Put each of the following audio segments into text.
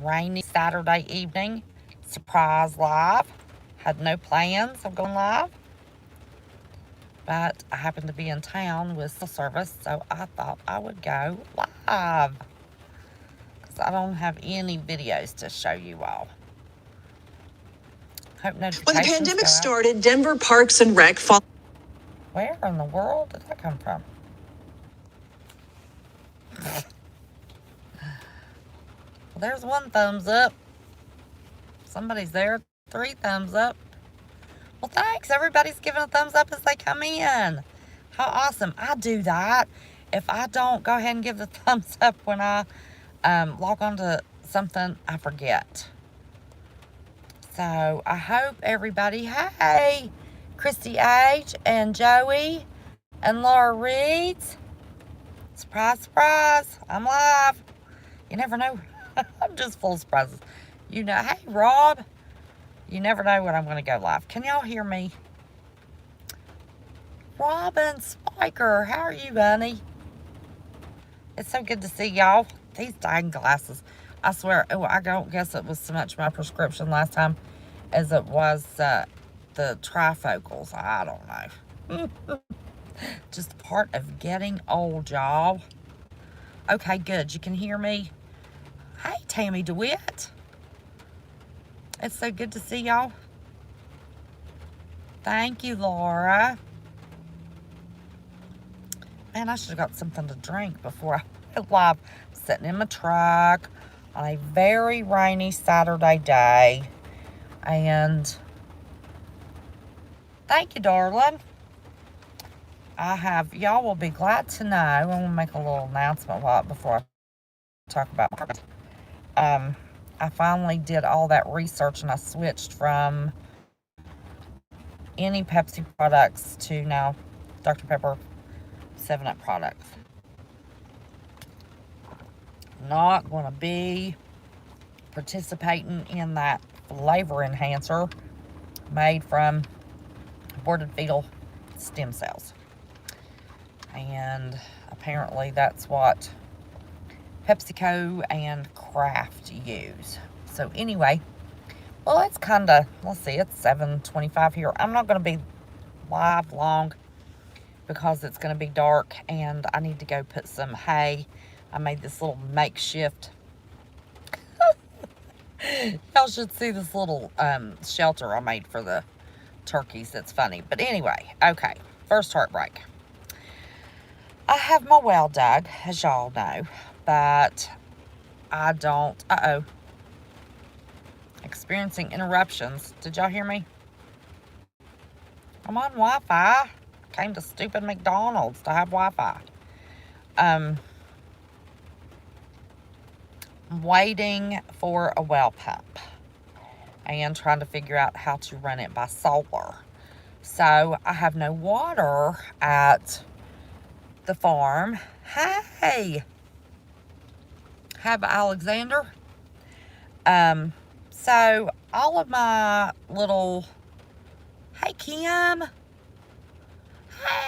rainy Saturday evening surprise live. Had no plans of going live, but I happened to be in town with the service, so I thought I would go live because I don't have any videos to show you all. Hope notifications When the pandemic go out. started, Denver Parks and Rec. Where in the world did that come from? Well, there's one thumbs up. Somebody's there. 3 thumbs up. Well, thanks. Everybody's giving a thumbs up as they come in. How awesome. I do that. If I don't go ahead and give the thumbs up when I log on to something, I forget. So I hope everybody, hey, Christy H. and Joey and Laura Reeds. Surprise, surprise. I'm live. You never know. I'm just full of surprises. You know, hey, Rob. You never know when I'm going to go live. Can y'all hear me? Robin Spiker, how are you, honey? It's so good to see y'all. These dang glasses. I swear, I don't guess it was so much my prescription last time as it was the trifocals. I don't know. Just part of getting old, y'all. Okay, good. You can hear me. Hey, Tammy DeWitt. It's so good to see y'all. Thank you, Laura. Man, I should have got something to drink before I went live. I'm sitting in my truck on a very rainy Saturday day. And thank you, darling. Y'all will be glad to know. I'm going to make a little announcement before I talk about my I finally did all that research and I switched from any Pepsi products to now Dr. Pepper 7-Up products. Not going to be participating in that flavor enhancer made from aborted fetal stem cells. And apparently that's what PepsiCo and Kraft use. So anyway, well, it's kind of, let's see, it's 7:25 here. I'm not going to be live long because it's going to be dark and I need to go put some hay. I made this little makeshift. Y'all should see this little shelter I made for the turkeys. That's funny. But anyway, okay, first heartbreak. I have my well dug, as y'all know, but I don't, experiencing interruptions. Did y'all hear me? I'm on Wi-Fi. Came to stupid McDonald's to have Wi-Fi. I'm waiting for a well pump and trying to figure out how to run it by solar. So I have no water at the farm. Hey, Alexander. So all of my little, hey Kim,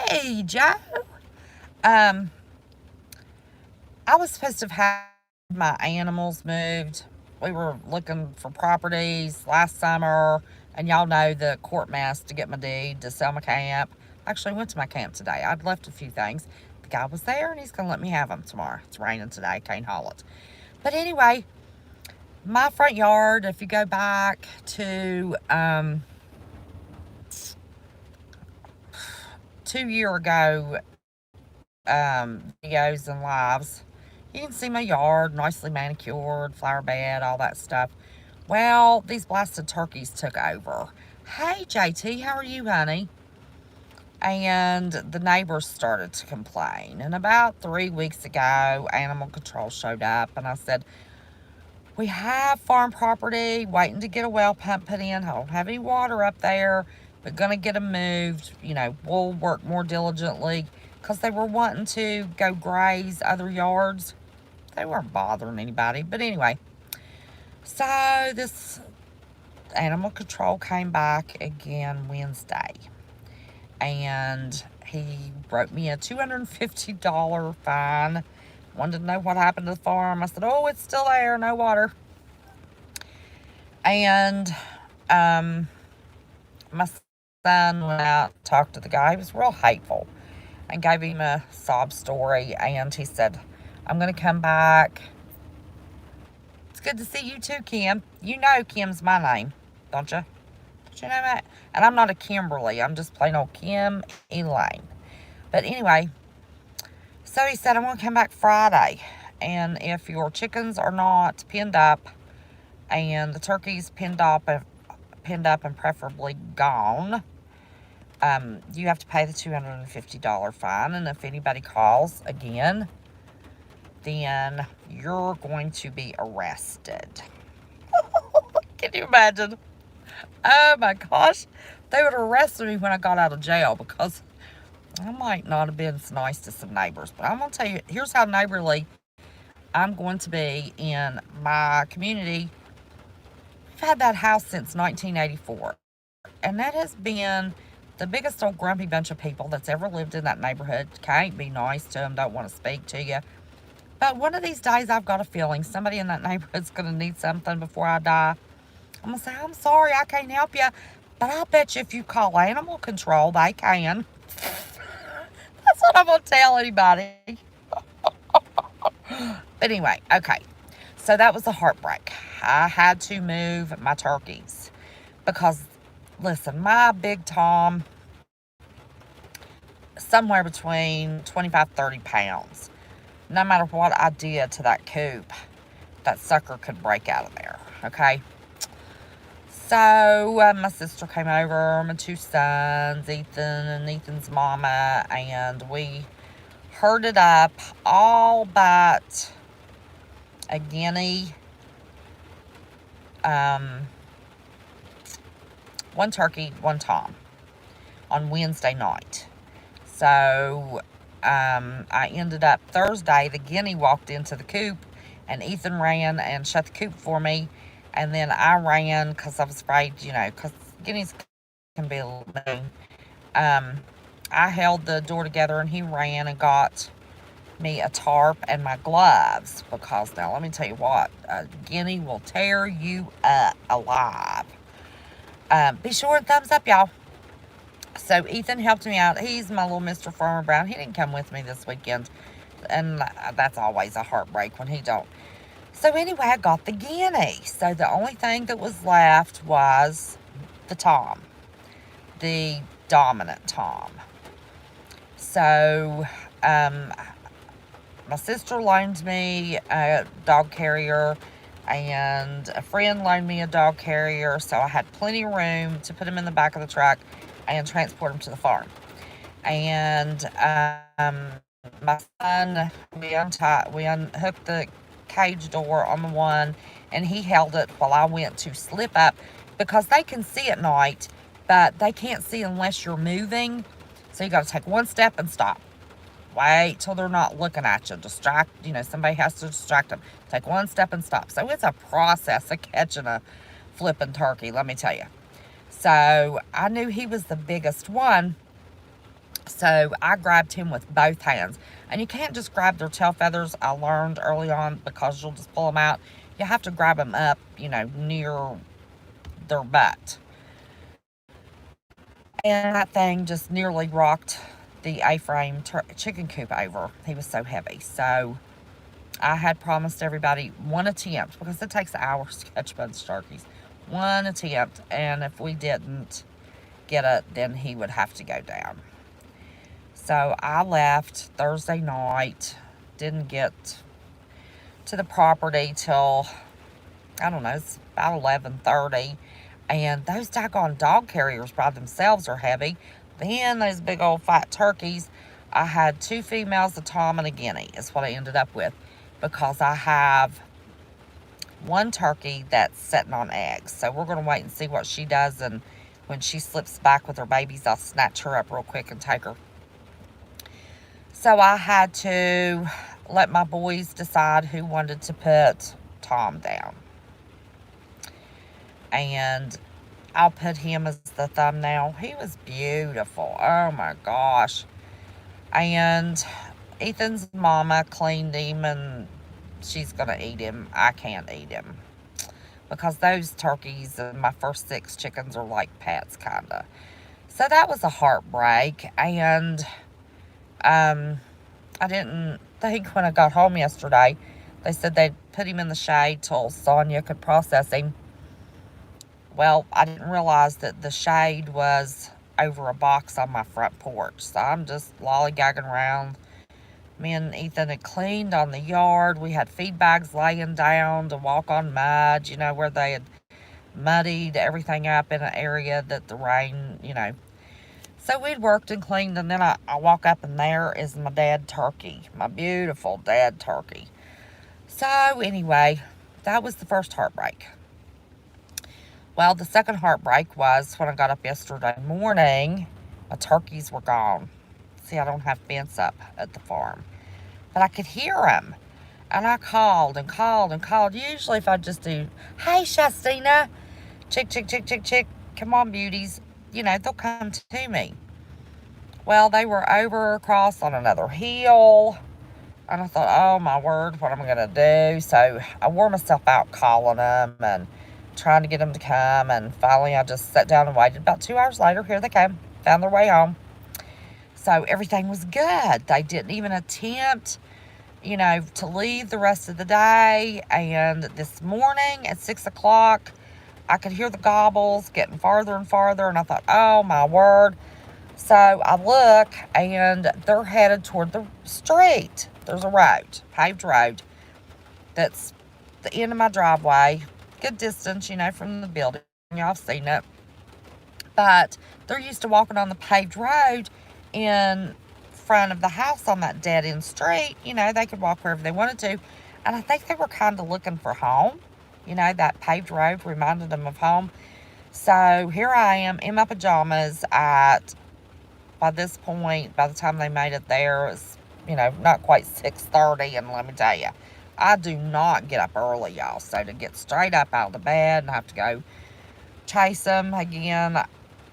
hey Joe. I was supposed to have had my animals moved. We were looking for properties last summer, and y'all know the court mess to get my deed to sell my camp. Actually, I went to my camp today. I'd left a few things. The guy was there, and he's going to let me have them tomorrow. It's raining today. Can't haul it. But anyway, my front yard, if you go back to 2 years ago videos and lives, you can see my yard, nicely manicured, flower bed, all that stuff. Well, these blasted turkeys took over. Hey, JT, how are you, honey? And the neighbors started to complain. And about 3 weeks ago, animal control showed up. And I said, we have farm property, waiting to get a well pump put in. I don't have any water up there, but going to get them moved. You know, we'll work more diligently because they were wanting to go graze other yards. They weren't bothering anybody. But anyway, so this animal control came back again Wednesday. And he wrote me a $250 fine. Wanted to know what happened to the farm. I said, oh, it's still there, no water. And my son went out, talked to the guy. He was real hateful, and gave him a sob story. And he said, I'm going to come back. It's good to see you too, Kim. You know Kim's my name, don't you? Don't you know that? And I'm not a Kimberly. I'm just plain old Kim Elaine. But anyway, so he said, I'm going to come back Friday. And if your chickens are not pinned up and the turkey's pinned up and preferably gone, you have to pay the $250 fine. And if anybody calls again, then you're going to be arrested. Can you imagine? Oh my gosh. They would have arrested me when I got out of jail, because I might not have been so nice to some neighbors. But I'm going to tell you, here's how neighborly I'm going to be in my community. We've had that house since 1984. And that has been the biggest old grumpy bunch of people that's ever lived in that neighborhood. Can't be nice to them, don't want to speak to you. But one of these days, I've got a feeling somebody in that neighborhood's going to need something before I die. I'm going to say, I'm sorry, I can't help you. But I bet you if you call animal control, they can. That's what I'm going to tell anybody. But anyway, okay. So that was a heartbreak. I had to move my turkeys. Because, listen, my big Tom, somewhere between 25, 30 pounds. No matter what I did to that coop, that sucker could break out of there, okay? So, my sister came over, my two sons, Ethan and Ethan's mama, and we herded up all but a guinea, one turkey, one tom on Wednesday night. So, I ended up Thursday, the guinea walked into the coop, and Ethan ran and shut the coop for me. And then I ran because I was afraid, because guineas can be a little mean. I held the door together and he ran and got me a tarp and my gloves, because now let me tell you what, a guinea will tear you up alive. Be sure and thumbs up, y'all. So Ethan helped me out. He's my little Mr. Farmer Brown. He didn't come with me this weekend. And that's always a heartbreak when he don't. So anyway, I got the guinea. So the only thing that was left was the tom. The dominant tom. So my sister loaned me a dog carrier. And a friend loaned me a dog carrier. So I had plenty of room to put him in the back of the truck and transport him to the farm. And my son, we unhooked the cage door on the one, and he held it while I went to slip up, because they can see at night, but they can't see unless you're moving. So you got to take one step and stop. Wait till they're not looking at you. Somebody has to distract them. Take one step and stop. So it's a process of catching a flipping turkey, let me tell you. So I knew he was the biggest one. So I grabbed him with both hands. And you can't just grab their tail feathers, I learned early on, because you'll just pull them out. You have to grab them up, near their butt. And that thing just nearly rocked the A-frame chicken coop over. He was so heavy. So I had promised everybody one attempt, because it takes hours to catch a bunch of turkeys. One attempt, and if we didn't get it, then he would have to go down. So I left Thursday night, didn't get to the property till, I don't know, it's about 11:30. And those doggone dog carriers by themselves are heavy. Then those big old fat turkeys, I had 2 females, a tom and a guinea is what I ended up with, because I have one turkey that's sitting on eggs. So we're going to wait and see what she does, and when she slips back with her babies, I'll snatch her up real quick and take her. So I had to let my boys decide who wanted to put Tom down. And I'll put him as the thumbnail. He was beautiful. Oh my gosh. And Ethan's mama cleaned him, and she's going to eat him. I can't eat him. because those turkeys and my first 6 chickens are like pets, kind of. So that was a heartbreak. And I didn't think when I got home yesterday, they said they'd put him in the shade till Sonia could process him. Well, I didn't realize that the shade was over a box on my front porch. So I'm just lollygagging around. Me and Ethan had cleaned on the yard. We had feed bags laying down to walk on mud, where they had muddied everything up in an area that the rain, So we'd worked and cleaned, and then I walk up, and there is my dead turkey, my beautiful dead turkey. So anyway, that was the first heartbreak. Well, the second heartbreak was when I got up yesterday morning, my turkeys were gone. See, I don't have fence up at the farm, but I could hear them. And I called and called and called. Usually if I just do, hey, Shastina, chick, chick, chick, chick, chick, come on, beauties, they'll come to me. Well, they were over across on another hill. And I thought, oh, my word, what am I going to do? So I wore myself out calling them and trying to get them to come. And finally, I just sat down and waited. About 2 hours later, here they came, found their way home. So everything was good. They didn't even attempt, to leave the rest of the day. And this morning at 6 o'clock, I could hear the gobbles getting farther and farther. And I thought, oh, my word. So I look, and they're headed toward the street. There's a road, paved road, that's the end of my driveway. Good distance, from the building. Y'all have seen it. But they're used to walking on the paved road in front of the house on that dead-end street. They could walk wherever they wanted to. And I think they were kind of looking for home. That paved road reminded them of home. So here I am in my pajamas by this point, by the time they made it there, it was, not quite 6:30. And let me tell you, I do not get up early, y'all. So to get straight up out of the bed and have to go chase them again,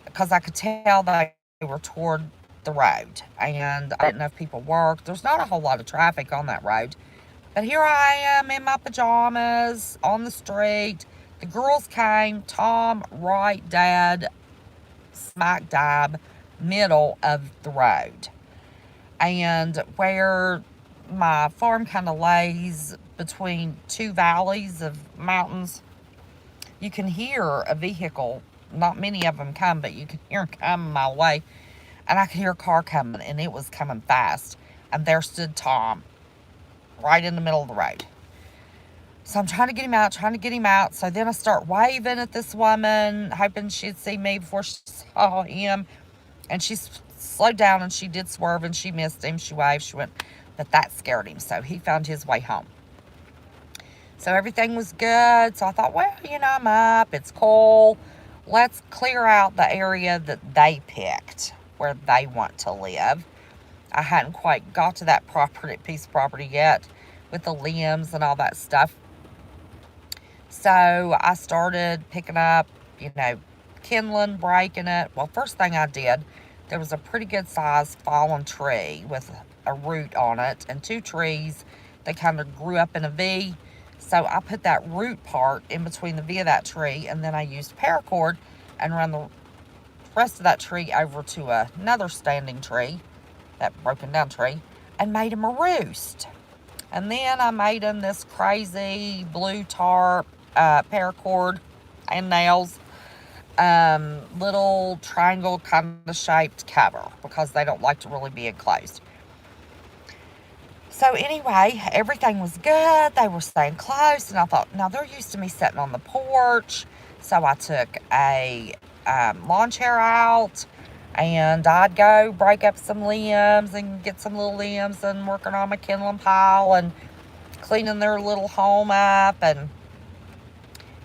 because I could tell they were toward the road. And I didn't know if people worked. There's not a whole lot of traffic on that road. But here I am in my pajamas on the street. The girls came, Tom, right, Dad, smack dab, middle of the road. And where my farm kind of lays between 2 valleys of mountains, you can hear a vehicle. Not many of them come, but you can hear them coming my way. And I could hear a car coming, and it was coming fast. And there stood Tom, right in the middle of the road. So I'm trying to get him out, So then I start waving at this woman, hoping she'd see me before she saw him. And she slowed down, and she did swerve, and she missed him. She waved, she went, but that scared him. So he found his way home. So everything was good. So I thought, well, I'm up. It's cool. Let's clear out the area that they picked where they want to live. I hadn't quite got to that piece of property yet with the limbs and all that stuff. So I started picking up, kindling, breaking it. Well, first thing I did, there was a pretty good sized fallen tree with a root on it, and 2 trees. They kind of grew up in a V. So I put that root part in between the V of that tree, and then I used paracord and ran the rest of that tree over to another standing tree, that broken down tree, and made him a roost. And then I made him this crazy blue tarp, paracord and nails, little triangle kind of shaped cover, because they don't like to really be enclosed. So anyway, everything was good. They were staying close, and I thought, now they're used to me sitting on the porch. So I took a lawn chair out, and I'd go break up some limbs and get some little limbs and working on my kindling pile and cleaning their little home up, and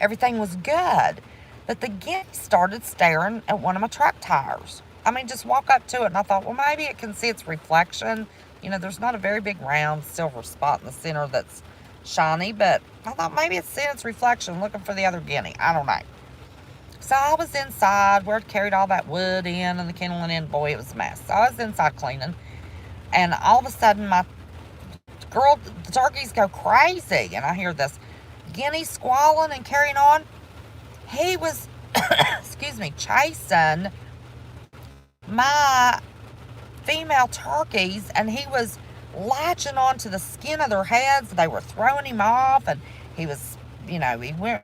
everything was good. But the guinea started staring at one of my truck tires. I mean, just walk up to it, and I thought, well, maybe it can see its reflection. There's not a very big round silver spot in the center that's shiny, but I thought maybe it's seeing its reflection, looking for the other guinea. I don't know. So I was inside where I'd carried all that wood in and the kindling in. Boy, it was a mess. So I was inside cleaning, and all of a sudden the turkeys go crazy, and I hear this, guinea squalling and carrying on. He was, excuse me, chasing my female turkeys, and he was latching onto the skin of their heads. They were throwing him off, and he was, he went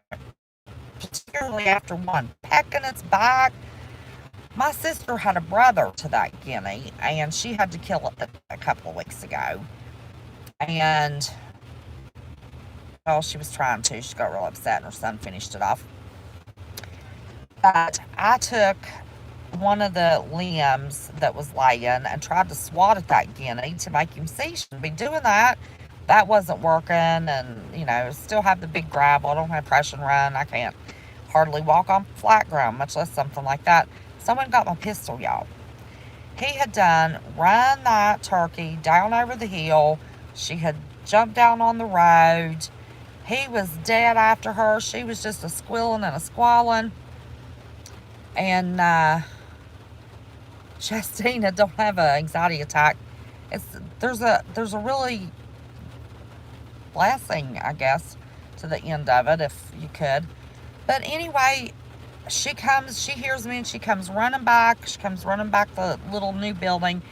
particularly after one, pecking its back. My sister had a brother to that guinea, and she had to kill it a couple of weeks ago. And, well, she was trying to. She got real upset, and her son finished it off. But I took one of the limbs that was laying and tried to swat at that guinea to make him see. Shouldn't be doing that. That wasn't working, and, still have the big gravel. I don't have pressure run. I can't hardly walk on flat ground, much less something like that. Someone got my pistol, y'all. He had run that turkey down over the hill. She had jumped down on the road. He was dead after her. She was just a squealing and a squalling. And Justina don't have an anxiety attack. There's a really blessing, I guess, to the end of it, if you could. But anyway, she hears me, and she comes running back. She comes running back the little new building,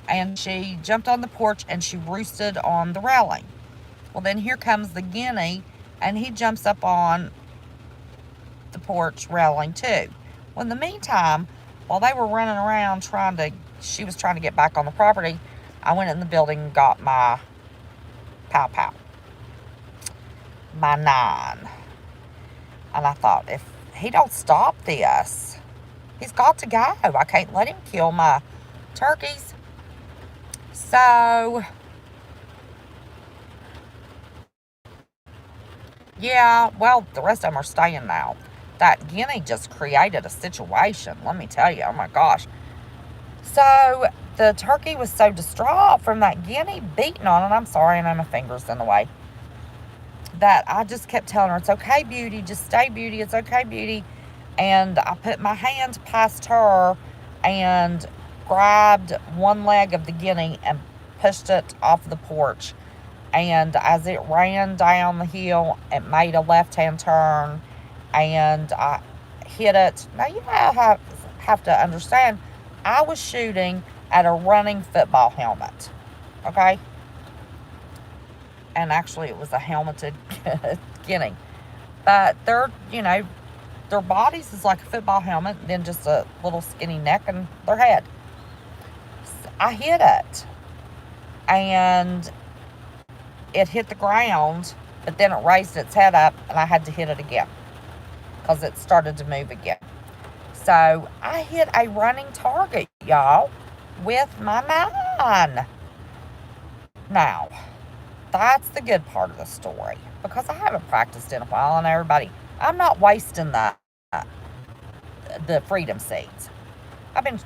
and she jumped on the porch, and she roosted on the railing. Well, then here comes the guinea, and he jumps up on the porch railing too. Well, in the meantime, while they were running around she was trying to get back on the property, I went in the building and got my pow, my 9. And I thought, if he don't stop this, he's got to go. I can't let him kill my turkeys. So, yeah, well, the rest of them are staying now. That guinea just created a situation, let me tell you. Oh my gosh. So the turkey was so distraught from that guinea beating on it. I'm sorry, I know my finger's in the way. That I just kept telling her, it's okay, Beauty, just stay, Beauty, it's okay, Beauty. And I put my hand past her and grabbed one leg of the guinea and pushed it off the porch. And as it ran down the hill, it made a left-hand turn, and I hit it. Now, you have to understand, I was shooting at a running football helmet, okay? And actually, it was a helmeted guinea. But their bodies is like a football helmet, and then just a little skinny neck and their head. I hit it, and it hit the ground, but then it raised its head up, and I had to hit it again because it started to move again. So I hit a running target, y'all, with my 9. Now, that's the good part of the story, because I haven't practiced in a while, and everybody, I'm not wasting the freedom seeds. I've been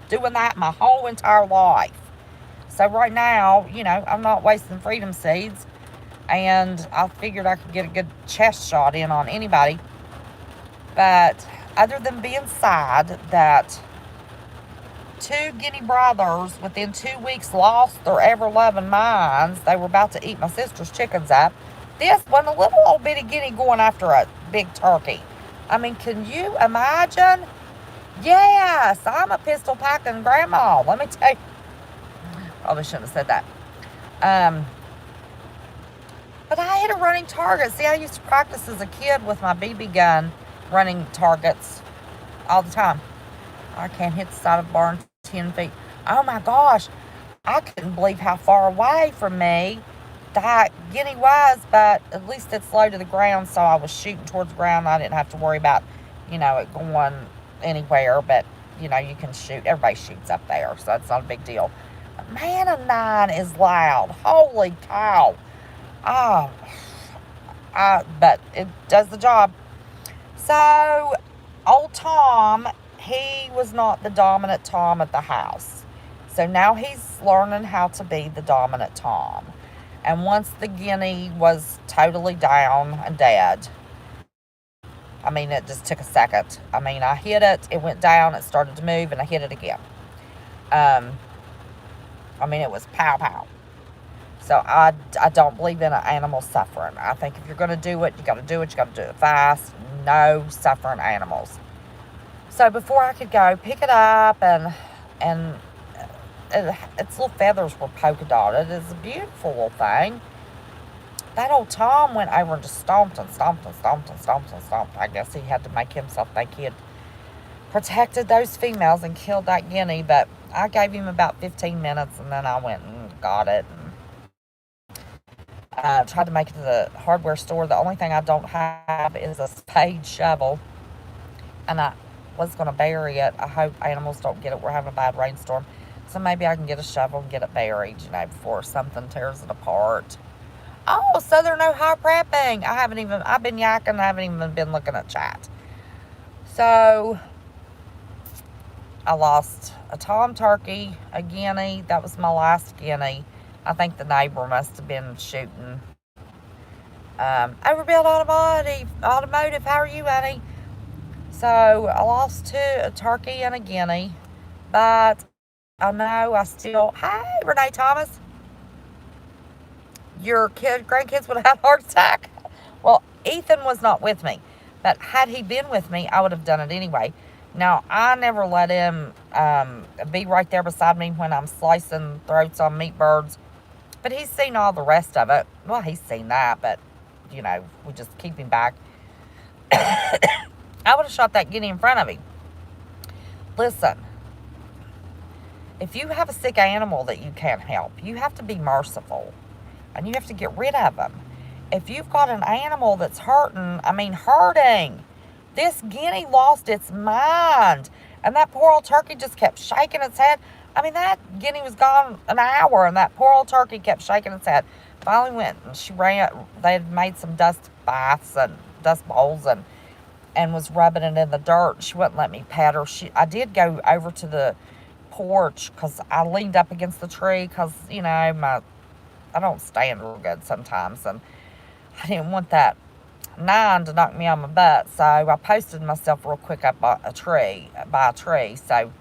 doing that my whole entire life. So right now, I'm not wasting freedom seeds, and I figured I could get a good chest shot in on anybody. But other than being sad that 2 guinea brothers within 2 weeks lost their ever-loving minds, they were about to eat my sister's chickens up, this one, a little old bitty guinea going after a big turkey. I mean, can you imagine? Yes, I'm a pistol-packing grandma, let me tell you. Probably shouldn't have said that. But I hit a running target. See, I used to practice as a kid with my BB gun, running targets all the time. I can't hit the side of the barn 10 feet. Oh my gosh, I couldn't believe how far away from me that guinea was, but at least it's low to the ground, so I was shooting towards the ground. I didn't have to worry about, it going anywhere, but, you can shoot. Everybody shoots up there, so it's not a big deal. But man, a 9 is loud. Holy cow. But it does the job. So, old Tom, he was not the dominant Tom at the house. So now he's learning how to be the dominant Tom. And once the guinea was totally down and dead, it just took a second. I hit it, it went down, it started to move, and I hit it again. It was pow, pow. So I don't believe in an animal suffering. I think if you're going to do it, you got to do it. You got to do it fast. No suffering animals. So before I could go pick it up, and its little feathers were polka dotted. It's a beautiful little thing. That old Tom went over and just stomped and stomped and stomped and stomped and stomped. I guess he had to make himself think he had protected those females and killed that guinea. But I gave him about 15 minutes, and then I went and got it and tried to make it to the hardware store. The only thing I don't have is a spade shovel, and I was going to bury it. I hope animals don't get it. We're having a bad rainstorm, so maybe I can get a shovel and get it buried, before something tears it apart. Oh, so there's no high prepping. I've been yakking. I haven't even been looking at chat. So I lost a tom turkey, a guinea. That was my last guinea. I think the neighbor must have been shooting. Overbuilt Automotive, how are you, honey? So I lost a turkey and a guinea. But I know I still... Hey, Renee Thomas. Your grandkids would have had a heart attack. Well, Ethan was not with me. But had he been with me, I would have done it anyway. Now, I never let him be right there beside me when I'm slicing throats on meat birds. But he's seen all the rest of it. Well, he's seen that, but, we just keep him back. I would have shot that guinea in front of him. Listen, if you have a sick animal that you can't help, you have to be merciful. And you have to get rid of them. If you've got an animal that's hurting. This guinea lost its mind. And that poor old turkey just kept shaking its head. That guinea was gone an hour, and that poor old turkey kept shaking its head. Finally went, and they had made some dust baths and dust bowls and was rubbing it in the dirt. She wouldn't let me pet her. I did go over to the porch because I leaned up against the tree because, I don't stand real good sometimes, and I didn't want that 9 to knock me on my butt, so I posted myself real quick up by a tree, so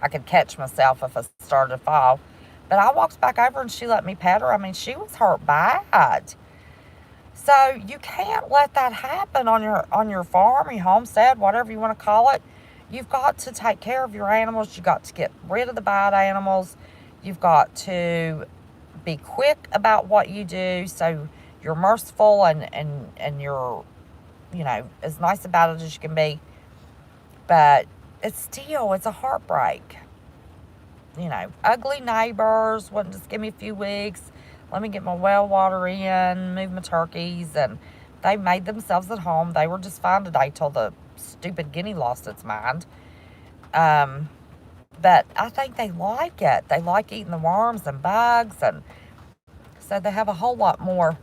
I could catch myself if I started to fall. But I walked back over and she let me pet her. She was hurt bad. So you can't let that happen on your farm, your homestead, whatever you want to call it. You've got to take care of your animals. You've got to get rid of the bad animals. You've got to be quick about what you do, so you're merciful and you're as nice about it as you can be. But it's a heartbreak. Ugly neighbors wouldn't just give me a few weeks, let me get my well water in, move my turkeys, and they made themselves at home. They were just fine today till the stupid guinea lost its mind. But I think they like it. They like eating the worms and bugs, and so they have a whole lot more.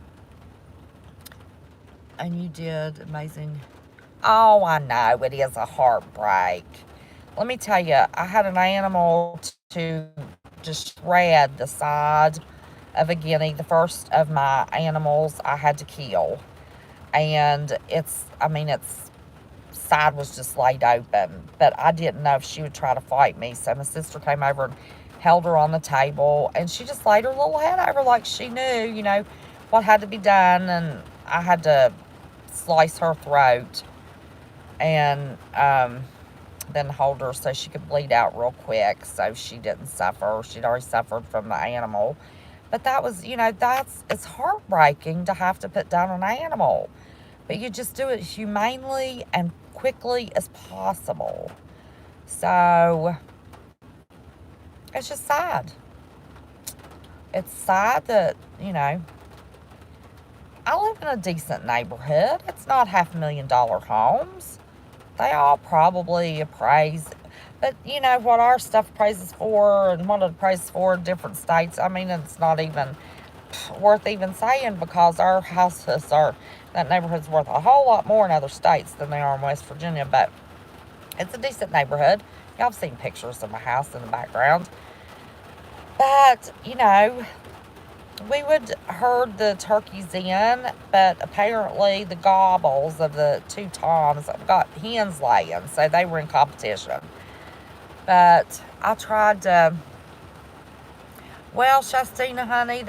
And you did amazing. Oh, I know. It is a heartbreak. Let me tell you, I had an animal to just shred the side of a guinea. The first of my animals I had to kill. And its side was just laid open. But I didn't know if she would try to fight me. So my sister came over and held her on the table. And she just laid her little head over like she knew, what had to be done. And I had to slice her throat. And then hold her so she could bleed out real quick so she didn't suffer. She'd already suffered from the animal. But that was, it's heartbreaking to have to put down an animal. But you just do it humanely and quickly as possible. So, it's just sad. It's sad that, I live in a decent neighborhood. It's not $500,000 homes. They all probably appraise. But, what our stuff appraises for and what it appraises for in different states, it's not even worth even saying, because our houses that neighborhood's worth a whole lot more in other states than they are in West Virginia. But it's a decent neighborhood. Y'all have seen pictures of my house in the background. But, we would herd the turkeys in, but apparently the gobbles of the 2 toms got hens laying, so they were in competition. But I tried to Well, Shastina, honey,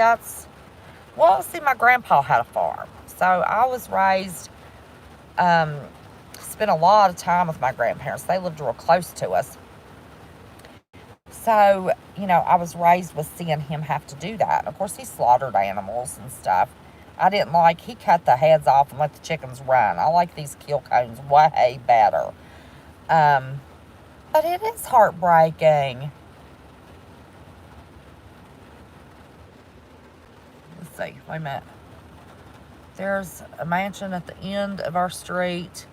well, see, my grandpa had a farm. So I was raised, um, spent a lot of time with my grandparents. They lived real close to us. So, I was raised with seeing him have to do that. Of course, he slaughtered animals and stuff. He cut the heads off and let the chickens run. I like these kill cones way better. Um, but it is heartbreaking. Let's see, wait a minute. There's a mansion at the end of our street.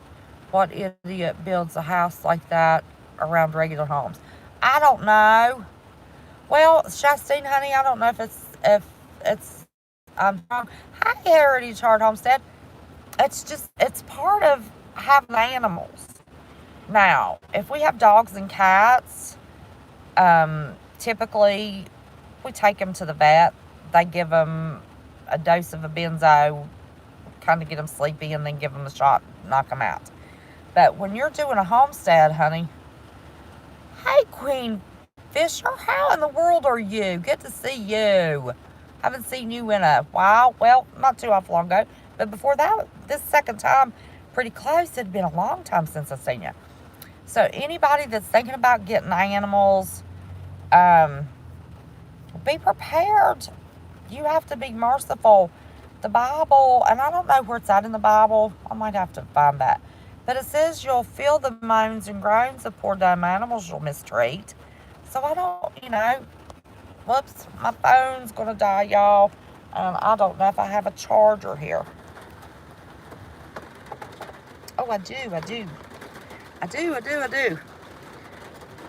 What idiot builds a house like that around regular homes? I don't know. Well, Shastine, honey, I don't know if it's I'm wrong. Hi, Heritage Heart Homestead. It's part of having animals. Now, if we have dogs and cats, typically we take them to the vet. They give them a dose of a benzo, kind of get them sleepy, and then give them a shot, knock them out. But when you're doing a homestead, honey, hey, Queen Fisher, how in the world are you? Good to see you. Haven't seen you in a while. Well, not too awful long ago. But before that, this second time, pretty close. It had been a long time since I've seen you. So anybody that's thinking about getting animals, be prepared. You have to be merciful. The Bible, and I don't know where it's at in the Bible. I might have to find that. But it says you'll feel the moans and groans of poor dumb animals you'll mistreat. So I don't, whoops, my phone's going to die, y'all. And I don't know if I have a charger here. Oh, I do.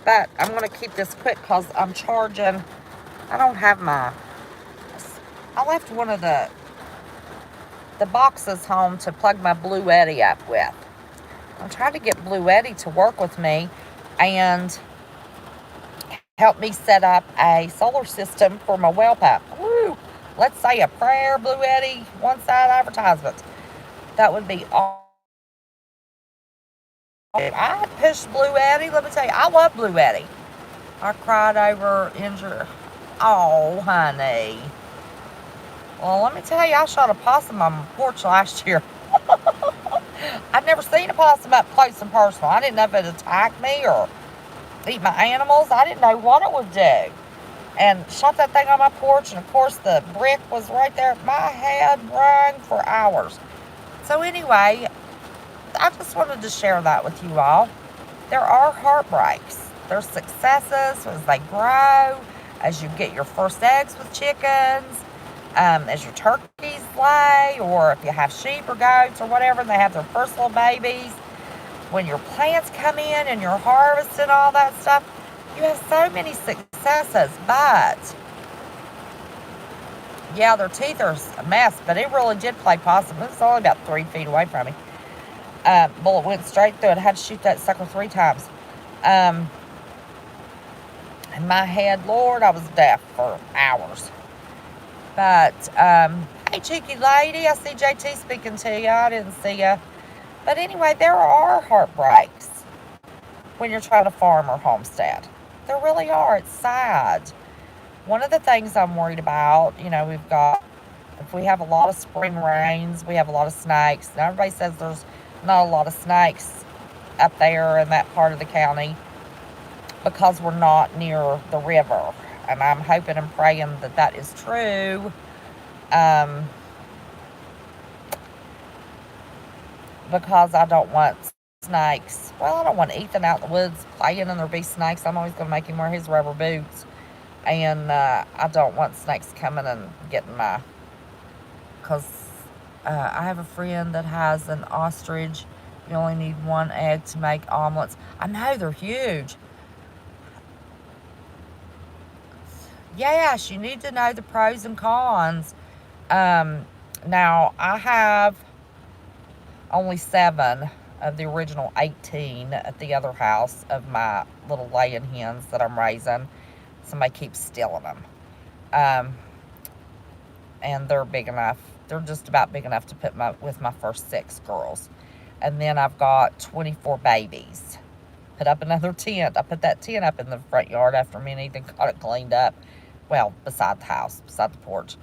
But I'm going to keep this quick because I'm charging. I don't have I left one of the boxes home to plug my Blue Eddy up with. I'm trying to get Blue Eddy to work with me and help me set up a solar system for my well pump. Woo! Let's say a prayer, Blue Eddy, one-side advertisement. That would be awesome. I pushed Blue Eddy. Let me tell you, I love Blue Eddy. I cried over injury. Oh, honey. Well, let me tell you, I shot a possum on my porch last year. I'd never seen a possum up close and personal. I didn't know if it attacked me or eat my animals. I didn't know what it would do. And shot that thing on my porch, and of course the brick was right there. My head rang for hours. So anyway, I just wanted to share that with you all. There are heartbreaks. There's successes as they grow, as you get your first eggs with chickens, as your turkeys lay, or if you have sheep or goats or whatever, and they have their first little babies. When your plants come in and you're harvesting all that stuff, you have so many successes. But yeah, their teeth are a mess, but it really did play possum. It was only about 3 feet away from me. Bullet went straight through it. I had to shoot that sucker 3 times. And my head, Lord, I was deaf for hours. But, hey, cheeky lady, I see JT speaking to you. I didn't see you. But anyway, there are heartbreaks when you're trying to farm or homestead. There really are. It's sad. One of the things I'm worried about, if we have a lot of spring rains, we have a lot of snakes. Now, everybody says there's not a lot of snakes up there in that part of the county because we're not near the river. And I'm hoping and praying that that is true. Because I don't want snakes. Well, I don't want Ethan out in the woods playing and there be snakes. I'm always going to make him wear his rubber boots. And I don't want snakes coming and getting because I have a friend that has an ostrich. You only need 1 egg to make omelets. I know, they're huge. Yes, you need to know the pros and cons. Now, I have only 7 of the original 18 at the other house of my little laying hens that I'm raising. Somebody keeps stealing them. And they're big enough. They're just about big enough to put with my first 6 girls. And then I've got 24 babies. Put up another tent. I put that tent up in the front yard after me and Ethan got it cleaned up. well, beside the house, beside the porch,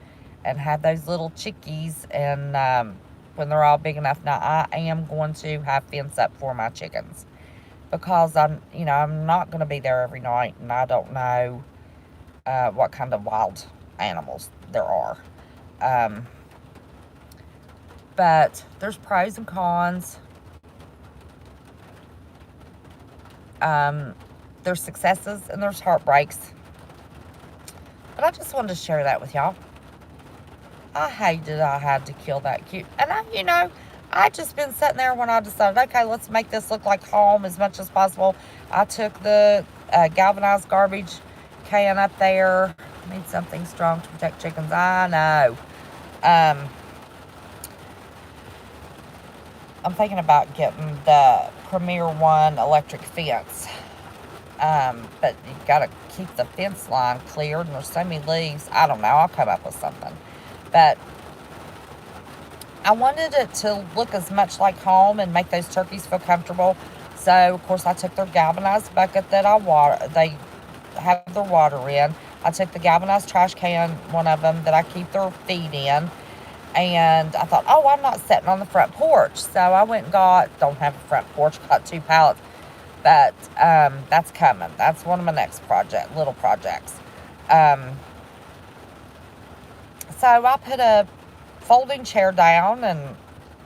and have those little chickies. And when they're all big enough, now I am going to have fence up for my chickens, because I'm not going to be there every night, and I don't know what kind of wild animals there are. But there's pros and cons. There's successes and there's heartbreaks. But I just wanted to share that with y'all. I hated I had to kill that cute. And I just been sitting there when I decided, okay, let's make this look like home as much as possible. I took the galvanized garbage can up there. Need something strong to protect chickens. I know. I'm thinking about getting the Premier One electric fence. But you gotta keep the fence line cleared, and there's so many leaves. I don't know. I'll come up with something. But I wanted it to look as much like home and make those turkeys feel comfortable. So, of course, I took their galvanized bucket that they have their water in. I took the galvanized trash can, one of them, that I keep their feed in. And I thought, oh, I'm not sitting on the front porch. So I went and don't have a front porch, got 2 pallets. But that's coming. That's one of my next little projects. So I put a folding chair down and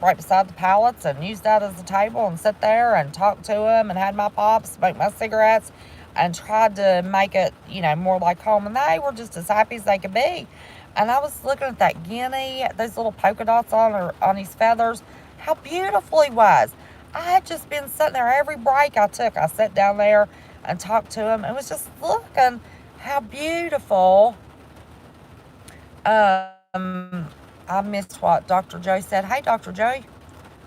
right beside the pallets, and used that as a table, and sit there and talk to them, and had my pops, smoked my cigarettes, and tried to make it, more like home. And they were just as happy as they could be. And I was looking at that guinea, those little polka dots on his feathers, how beautiful he was. I had just been sitting there every break I took. I sat down there and talked to him. It was just looking how beautiful. I missed what Dr. Joe said. Hey, Dr. Joe,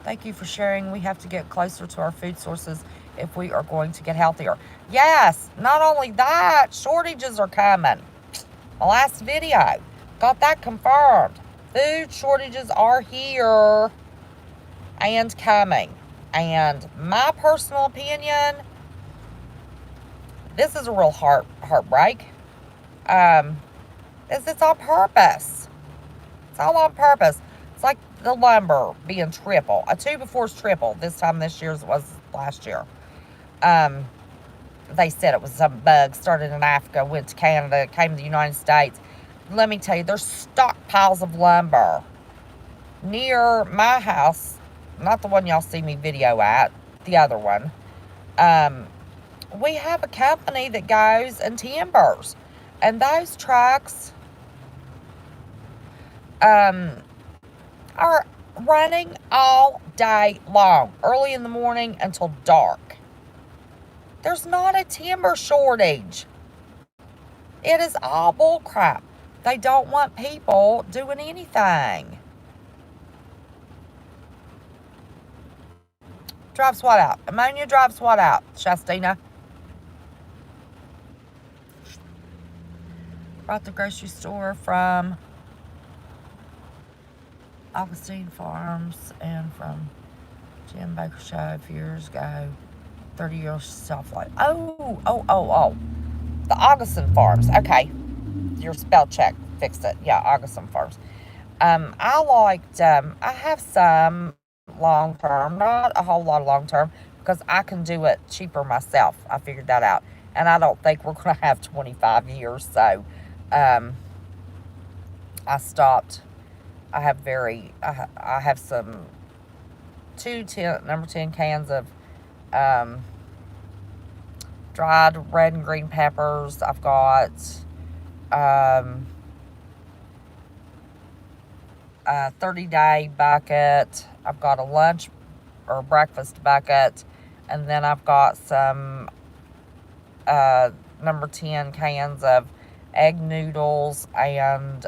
thank you for sharing. We have to get closer to our food sources if we are going to get healthier. Yes, not only that, shortages are coming. My last video got that confirmed. Food shortages are here and coming. And my personal opinion, this is a real heartbreak. It's on purpose. It's all on purpose. It's like the lumber being triple. A 2 before is triple this time this year as it was last year. They said it was some bug, started in Africa, went to Canada, came to the United States. Let me tell you, there's stockpiles of lumber near my house, not the one y'all see me video at, the other one. We have a company that goes and timbers, and those trucks are running all day long, early in the morning until dark. There's not a timber shortage. It is all bull crap. They don't want people doing anything. Drives what out? Ammonia drives what out, Shastina? Brought the grocery store from Augustine Farms and from Jim Baker Show a few years ago. 30-year shelf life. Oh. The Augustine Farms. Okay. Your spell check fixed it. Yeah, Augustine Farms. I have some long-term, not a whole lot of long-term, because I can do it cheaper myself. I figured that out. And I don't think we're going to have 25 years. So, I stopped. I have some number 10 cans of dried red and green peppers. I've got a 30-day bucket. I've got a lunch or breakfast bucket, and then I've got some number 10 cans of egg noodles and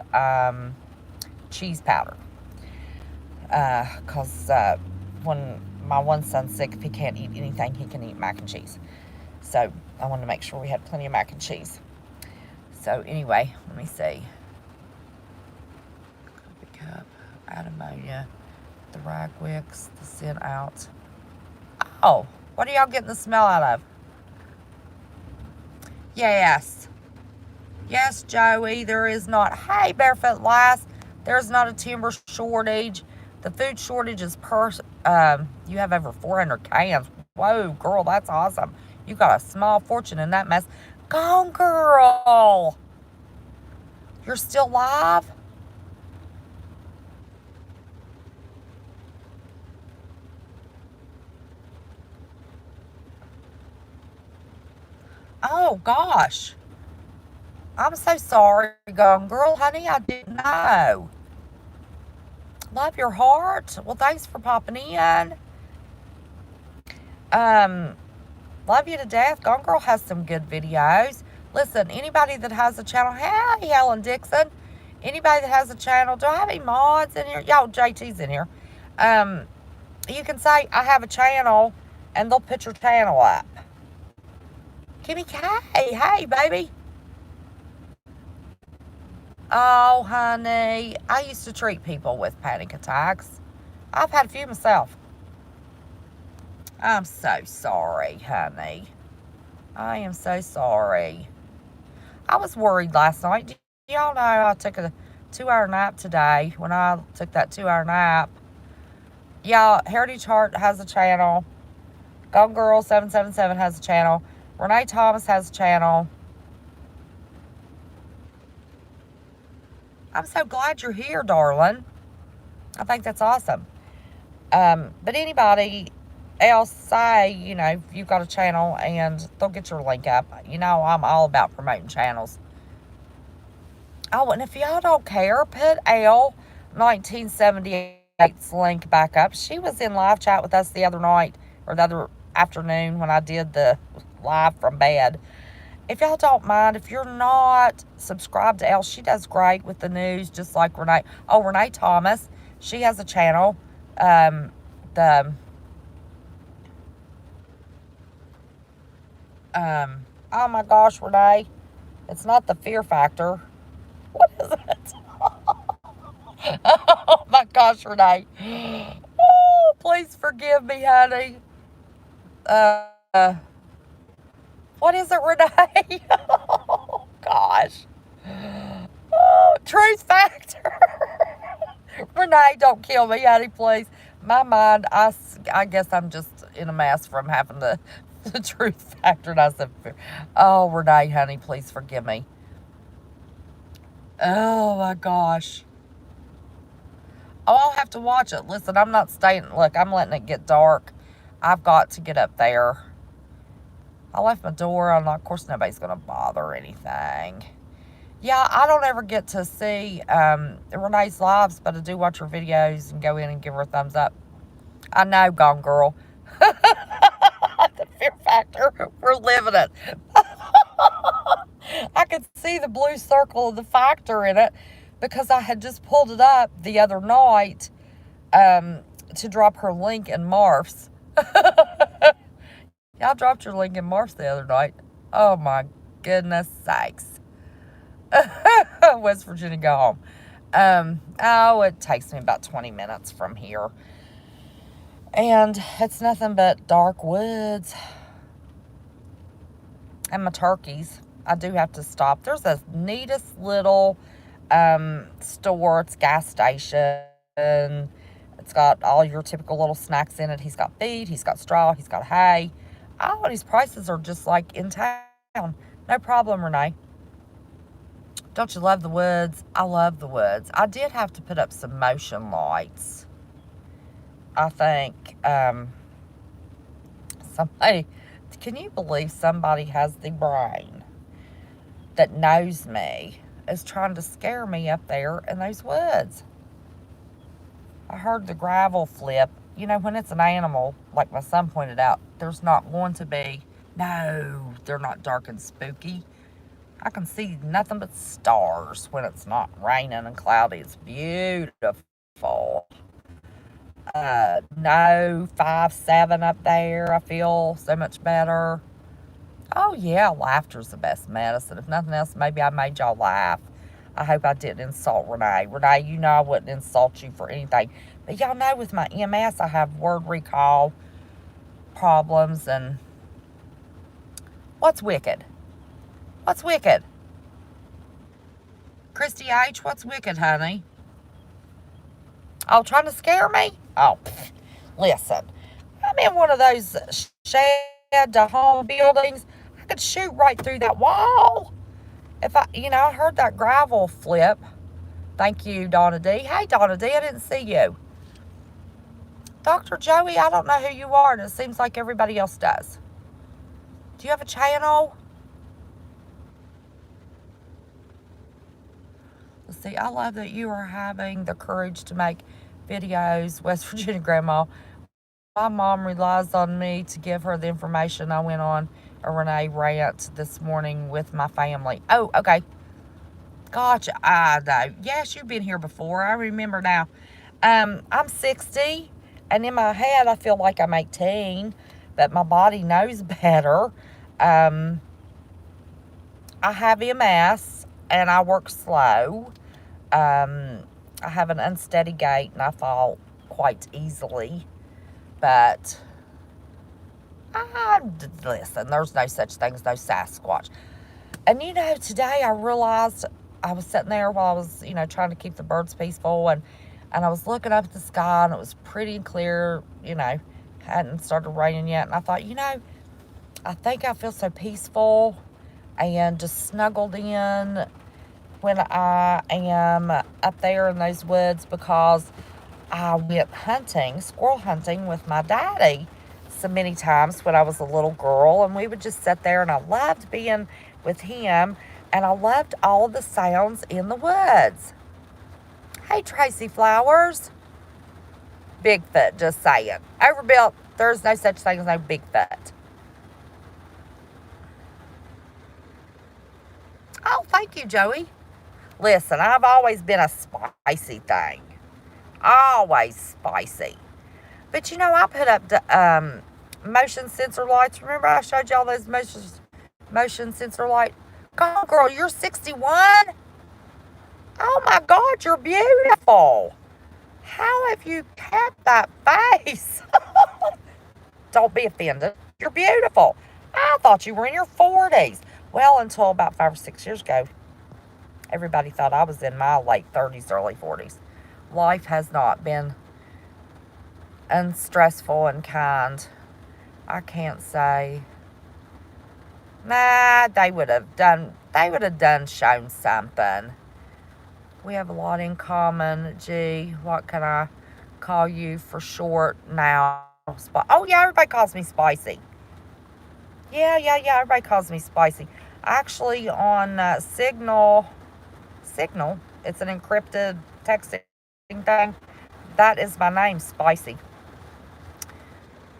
cheese powder. Because when my one son's sick, if he can't eat anything, he can eat mac and cheese. So I wanted to make sure we had plenty of mac and cheese. So anyway, let me see. Coffee cup, add ammonia, the rag wicks, the scent out. Oh, what are y'all getting the smell out of? Yes. Yes, Joey, there is not. Hey, Barefoot Lass, there's not a timber shortage. The food shortage is you have over 400 cans. Whoa, girl, that's awesome. You got a small fortune in that mess. Gone, girl. You're still live? Oh, gosh. I'm so sorry, Gone Girl. Honey, I didn't know. Love your heart. Well, thanks for popping in. Um, Love you to death. Gone Girl has some good videos. Listen, anybody that has a channel, hey, Helen Dixon. Anybody that has a channel, do I have any mods in here? Y'all, JT's in here. You can say, I have a channel, and they'll put your channel up. Kimmy K, hey, baby. Oh, honey, I used to treat people with panic attacks. I've had a few myself. I'm so sorry, honey. I am so sorry. I was worried last night. Do y'all know I took a 2-hour nap today? When I took that 2-hour nap, y'all, Heritage Heart has a channel. Gone Girl 777 has a channel. Renee Thomas has a channel. I'm so glad you're here, darling. I think that's awesome. But anybody else, say, you know, you've got a channel and they'll get your link up. You know, I'm all about promoting channels. Oh, and if y'all don't care, put L 1978's link back up. She was in live chat with us the other night, or the other afternoon when I did the live from bed. If y'all don't mind, if you're not subscribed to Elle, she does great with the news, just like Renee. Oh, Renee Thomas, she has a channel. Oh my gosh, Renee, it's not the Fear Factor. What is it? Oh my gosh, Renee. Oh, please forgive me, honey. Uh, what is it, Renee? Oh gosh. Oh, Truth Factor. Renee, don't kill me, honey, please. My mind, I guess I'm just in a mess from having the Truth Factor. And I said, oh, Renee, honey, please forgive me. Oh my gosh. Oh, I'll have to watch it. Listen, I'm not staying. Look, I'm letting it get dark. I've got to get up there. I left my door on. Of course, nobody's going to bother or anything. Yeah, I don't ever get to see Renee's lives, but I do watch her videos and go in and give her a thumbs up. I know, Gone Girl. The Fear Factor. We're living it. I could see the blue circle of the factor in it because I had just pulled it up the other night to drop her link in Marf's. Y'all dropped your link in Marf's the other night. Oh my goodness sakes. West Virginia, go home. Oh, it takes me about 20 minutes from here. And it's nothing but dark woods. And my turkeys. I do have to stop. There's a neatest little store. It's a gas station. It's got all your typical little snacks in it. He's got feed. He's got straw. He's got hay. Oh, these prices are just like in town. No problem, Renee. Don't you love the woods? I love the woods. I did have to put up some motion lights. I think somebody, can you believe somebody has the brain that knows me is trying to scare me up there in those woods? I heard the gravel flip. You know, when it's an animal, like my son pointed out, there's not going to be, no, they're not dark and spooky. I can see nothing but stars when it's not raining and cloudy. It's beautiful. No, 5-7 up there. I feel so much better. Oh, yeah, laughter's the best medicine. If nothing else, maybe I made y'all laugh. I hope I didn't insult Renee. Renee, you know I wouldn't insult you for anything. But y'all know with my MS, I have word recall problems. And what's wicked? What's wicked? Christy H., what's wicked, honey? Oh, trying to scare me? Oh, listen. I'm in one of those shed to home buildings. I could shoot right through that wall. If I heard that gravel flip. Thank you, Donna D. Hey, Donna D., I didn't see you. Dr. Joey, I don't know who you are, and it seems like everybody else does. Do you have a channel? Let's see. I love that you are having the courage to make videos. West Virginia Grandma. My mom relies on me to give her the information. I went on a Renee rant this morning with my family. Oh, okay. Gotcha. I know. Yes, you've been here before. I remember now. I'm 60, and in my head, I feel like I'm 18, but my body knows better. I have MS, and I work slow. I have an unsteady gait, and I fall quite easily. But, listen, there's no such thing as no Sasquatch. And, today I realized I was sitting there while I was, trying to keep the birds peaceful. And I was looking up at the sky, and it was pretty and clear, hadn't started raining yet. And I thought, I think I feel so peaceful and just snuggled in when I am up there in those woods, because I went hunting, squirrel hunting with my daddy so many times when I was a little girl, and we would just sit there, and I loved being with him, and I loved all the sounds in the woods. Hey, Tracy Flowers. Bigfoot, just saying. Overbuilt, there's no such thing as no Bigfoot. Oh, thank you, Joey. Listen, I've always been a spicy thing. Always spicy. But I put up the motion sensor lights. Remember I showed y'all those motion sensor light? Come on, girl, you're 61? Oh my God, you're beautiful. How have you kept that face? Don't be offended. You're beautiful. I thought you were in your 40s. Well, until about 5 or 6 years ago, everybody thought I was in my late 30s, early 40s. Life has not been unstressful and kind. I can't say. Nah, they would have shown something. We have a lot in common. Gee, what can I call you for short now? Oh, yeah, everybody calls me Spicy. Yeah, everybody calls me Spicy. Actually, on Signal, it's an encrypted texting thing. That is my name, Spicy.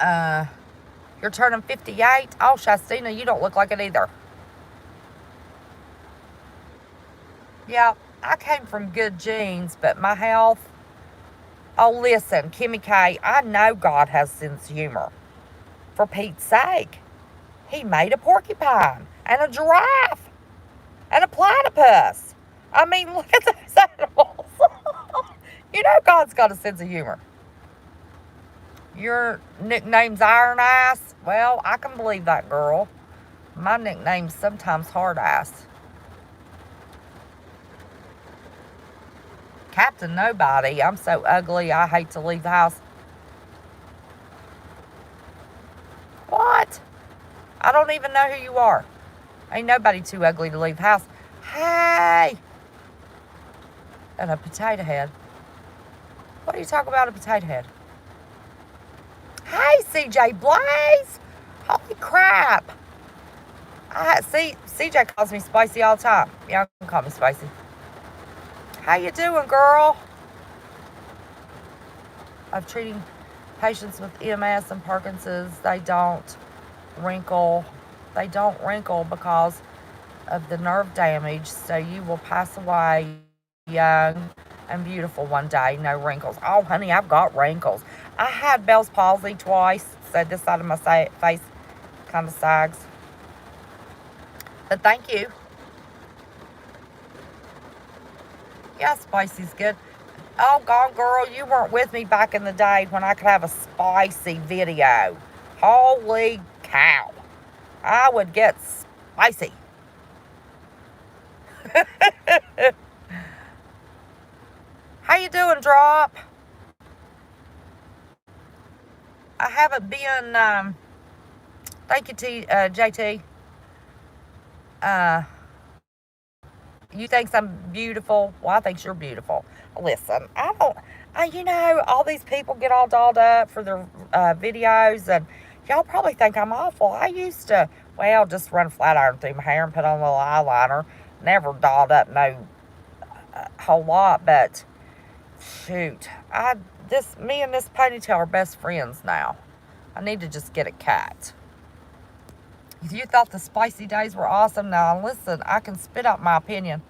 You're turning 58? Oh, Shastina, you don't look like it either. Yeah, I came from good genes, but my health... Oh, listen, Kimmy K, I know God has sense of humor. For Pete's sake. He made a porcupine and a giraffe and a platypus. I mean, look at those animals. God's got a sense of humor. Your nickname's Iron Ass? Well, I can believe that, girl. My nickname's sometimes Hard Ass. Captain Nobody. I'm so ugly, I hate to leave the house. What? I don't even know who you are. Ain't nobody too ugly to leave the house. Hey! And a potato head. What are you talking about, a potato head? Hey, CJ Blaze! Holy crap! CJ calls me Spicy all the time. Y'all can call me Spicy. How you doing, girl? I'm treating patients with EMS and Parkinson's. They don't wrinkle because of the nerve damage, so you will pass away young and beautiful one day. No wrinkles. Oh, honey, I've got wrinkles. I had Bell's palsy twice, so this side of my face kind of sags. But thank you. Yeah, Spicy's good. Oh, God, girl, you weren't with me back in the day when I could have a spicy video. Holy cow. I would get spicy. How you doing, Drop? I haven't been, thank you, JT. You think I'm beautiful? Well, I think you're beautiful. Listen, all these people get all dolled up for their videos, and y'all probably think I'm awful. I used to, just run a flat iron through my hair and put on a little eyeliner. Never dolled up no whole lot, but shoot, me and this ponytail are best friends now. I need to just get it cut. You thought the spicy days were awesome. Now, listen, I can spit out my opinion.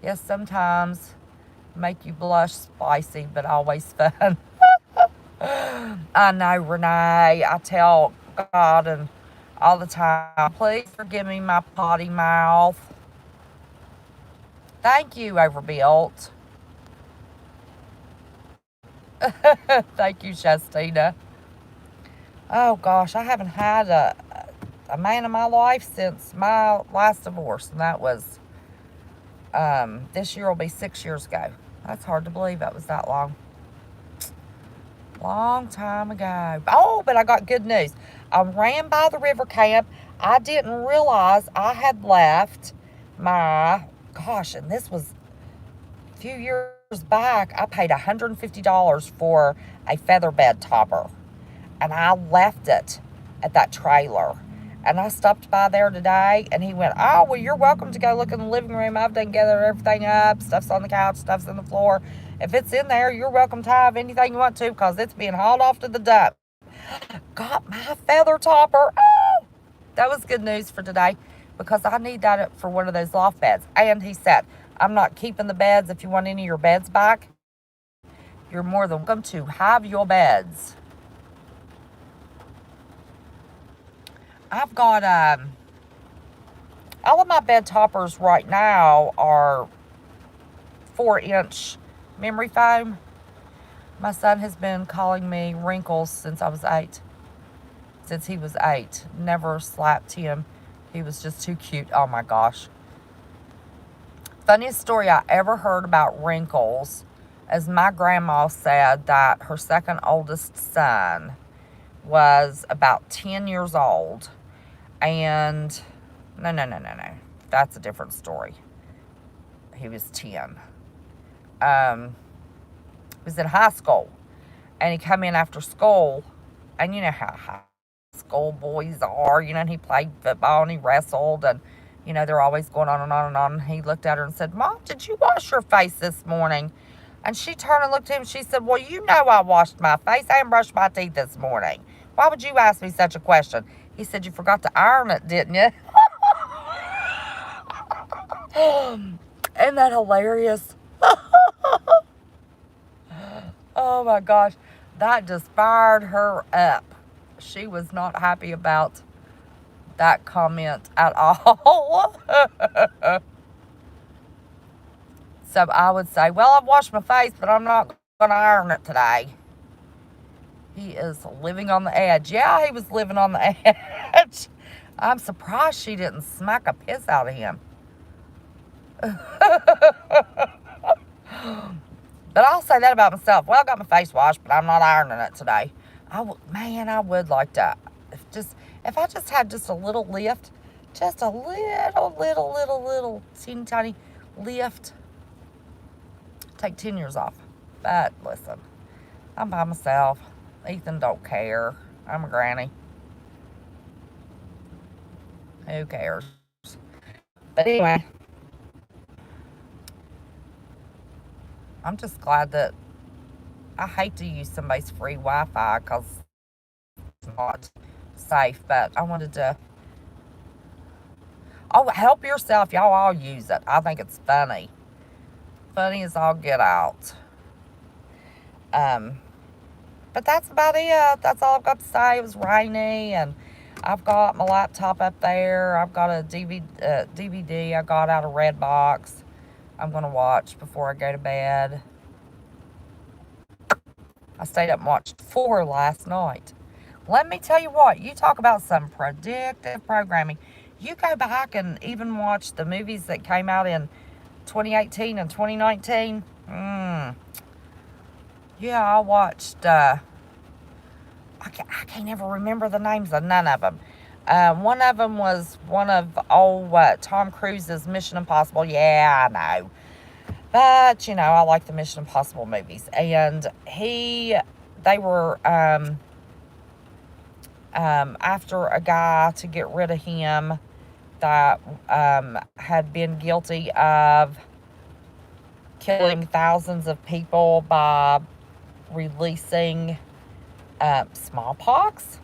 Yes, sometimes make you blush spicy, but always fun. I know, Renee. I tell God and all the time, please forgive me my potty mouth. Thank you, Overbuilt. Thank you, Shastina. Oh, gosh, I haven't had a man in my life since my last divorce, and that was, this year will be 6 years ago. That's hard to believe that was that long. Long time ago. Oh, but I got good news. I ran by the river camp. I didn't realize I had left and this was a few years back. I paid $150 for a feather bed topper, and I left it at that trailer. And I stopped by there today, and he went, oh, well, you're welcome to go look in the living room. I've done gathered everything up. Stuff's on the couch, stuff's on the floor. If it's in there, you're welcome to have anything you want to, because it's being hauled off to the dump. Got my feather topper. Oh, that was good news for today, because I need that for one of those loft beds. And he said, I'm not keeping the beds. If you want any of your beds back, you're more than welcome to have your beds. I've got, all of my bed toppers right now are 4-inch memory foam. My son has been calling me Wrinkles since I was 8. Since he was 8. Never slapped him. He was just too cute. Oh my gosh. Funniest story I ever heard about Wrinkles is my grandma said that her second oldest son was about 10 years old. And no. That's a different story. He was 10. He was in high school. And he come in after school. And you know how high school boys are. And he played football and he wrestled. And, they're always going on and on and on. And he looked at her and said, Mom, did you wash your face this morning? And she turned and looked at him and she said, well, I washed my face and brushed my teeth this morning. Why would you ask me such a question? He said, you forgot to iron it, didn't you? Isn't that hilarious? Oh my gosh. That just fired her up. She was not happy about that comment at all. So I would say, well, I've washed my face, but I'm not going to iron it today. He is living on the edge. Yeah, he was living on the edge. I'm surprised she didn't smack a piss out of him. But I'll say that about myself. Well, I got my face washed, but I'm not ironing it today. I would like to. If I just had just a little lift, just a little, teeny tiny lift, take 10 years off. But listen, I'm by myself. Ethan don't care. I'm a granny. Who cares? But anyway, I'm just glad that I hate to use somebody's free Wi-Fi because it's not safe, but I wanted to. Oh, help yourself. Y'all all use it. I think it's funny. Funny as all get out. But that's about it. That's all I've got to say. It was rainy, and I've got my laptop up there. I've got a DVD I got out of Redbox. I'm going to watch before I go to bed. I stayed up and watched 4 last night. Let me tell you what. You talk about some predictive programming. You go back and even watch the movies that came out in 2018 and 2019. Yeah, I watched, I can't ever remember the names of none of them. One of them was one of Tom Cruise's Mission Impossible. Yeah, I know. But, I like the Mission Impossible movies. And they were after a guy to get rid of him that had been guilty of killing thousands of people by releasing smallpox.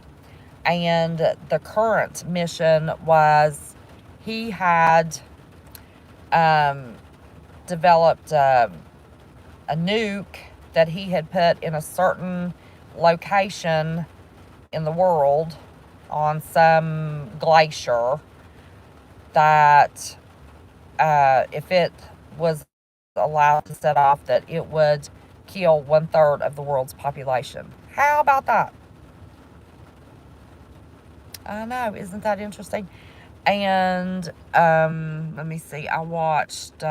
And the current mission was he had developed a nuke that he had put in a certain location in the world on some glacier that if it was allowed to set off, that it would kill 1/3 of the world's population. How about that? I know, isn't that interesting? And let me see, I watched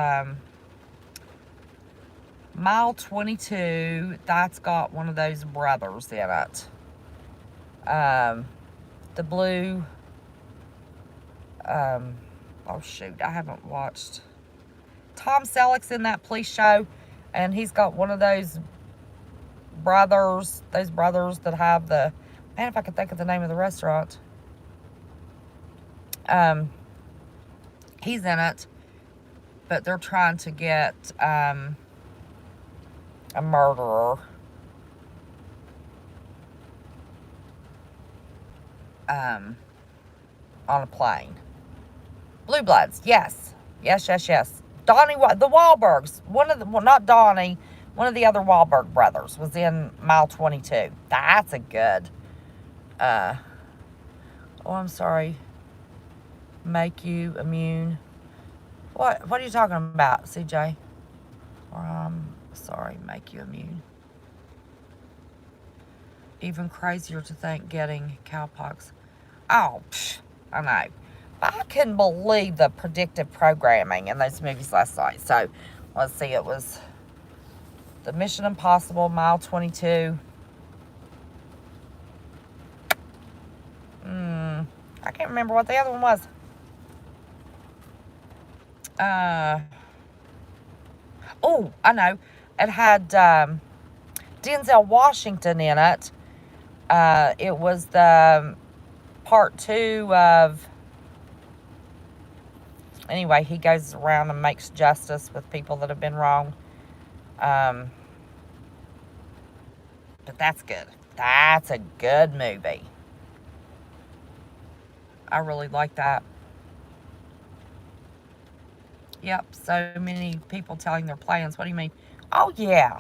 Mile 22. That's got one of those brothers in it. The blue, oh shoot, I haven't watched. Tom Selleck's in that police show, and he's got one of those brothers that have the, man, if I could think of the name of the restaurant. He's in it, but they're trying to get a murderer on a plane. Blue Bloods, yes. Yes. Donnie, the Wahlbergs, not Donnie, one of the other Wahlberg brothers was in Mile 22. That's a good, I'm sorry, make you immune. What are you talking about, CJ? Or, sorry, make you immune. Even crazier to think getting cowpox. Oh, I know. But I couldn't believe the predictive programming in those movies last night. So, let's see, it was the Mission Impossible, Mile 22. I can't remember what the other one was. Oh, I know. It had Denzel Washington in it. It was the part 2 of... Anyway, he goes around and makes justice with people that have been wrong. But that's good. That's a good movie. I really like that. Yep, so many people telling their plans. What do you mean? Oh, yeah.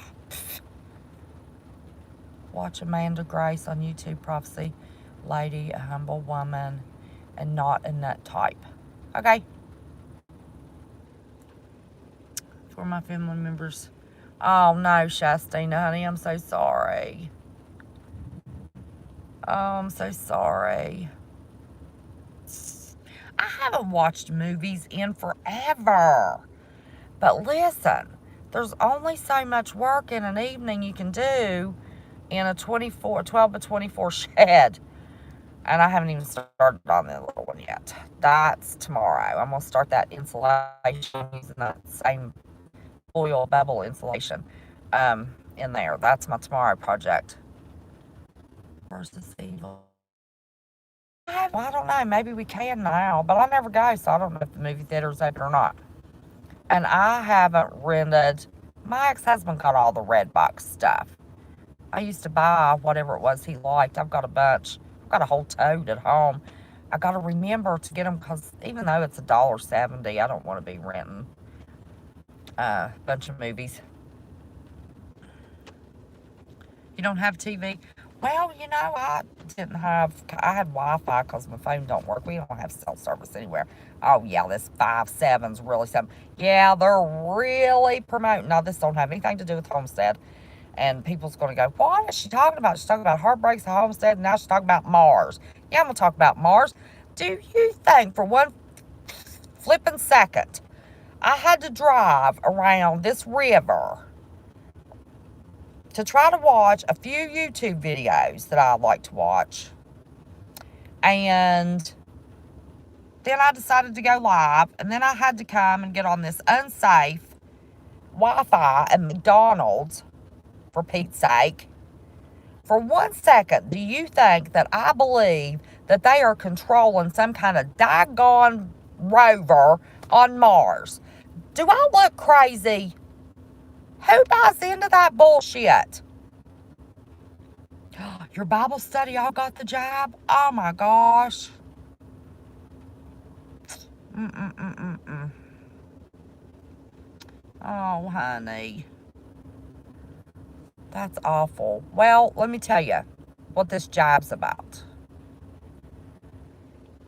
Watch Amanda Grace on YouTube. Prophecy lady, a humble woman, and not a nut type. Okay. For my family members. Oh, no, Shastina, honey. I'm so sorry. Oh, I'm so sorry. I haven't watched movies in forever. But listen, there's only so much work in an evening you can do in a 12 by 24 shed. And I haven't even started on the little one yet. That's tomorrow. I'm going to start that insulation using that same oil bevel insulation in there. That's my tomorrow project. Versus evil. I don't know. Maybe we can now, but I never go, so I don't know if the movie theater's open or not. And I haven't rented. My ex-husband got all the Redbox stuff. I used to buy whatever it was he liked. I've got a bunch. I've got a whole tote at home. I got to remember to get them, because even though it's $1.70, I don't want to be renting a bunch of movies. You don't have TV? Well, I had Wi-Fi because my phone don't work. We don't have cell service anywhere. Oh, yeah, this 5.7's really something. Yeah, they're really promoting. Now, this don't have anything to do with Homestead. And people's going to go, what is she talking about? She's talking about heartbreaks and Homestead, and now she's talking about Mars. Yeah, I'm going to talk about Mars. Do you think for one flipping second I had to drive around this river to try to watch a few YouTube videos that I like to watch. And then I decided to go live, and then I had to come and get on this unsafe Wi-Fi at McDonald's, for Pete's sake. For 1 second, do you think that I believe that they are controlling some kind of daggone rover on Mars? Do I look crazy? Who buys into that bullshit? Your Bible study all got the jab? Oh my gosh. Oh, honey. That's awful. Well, let me tell you what this jab's about.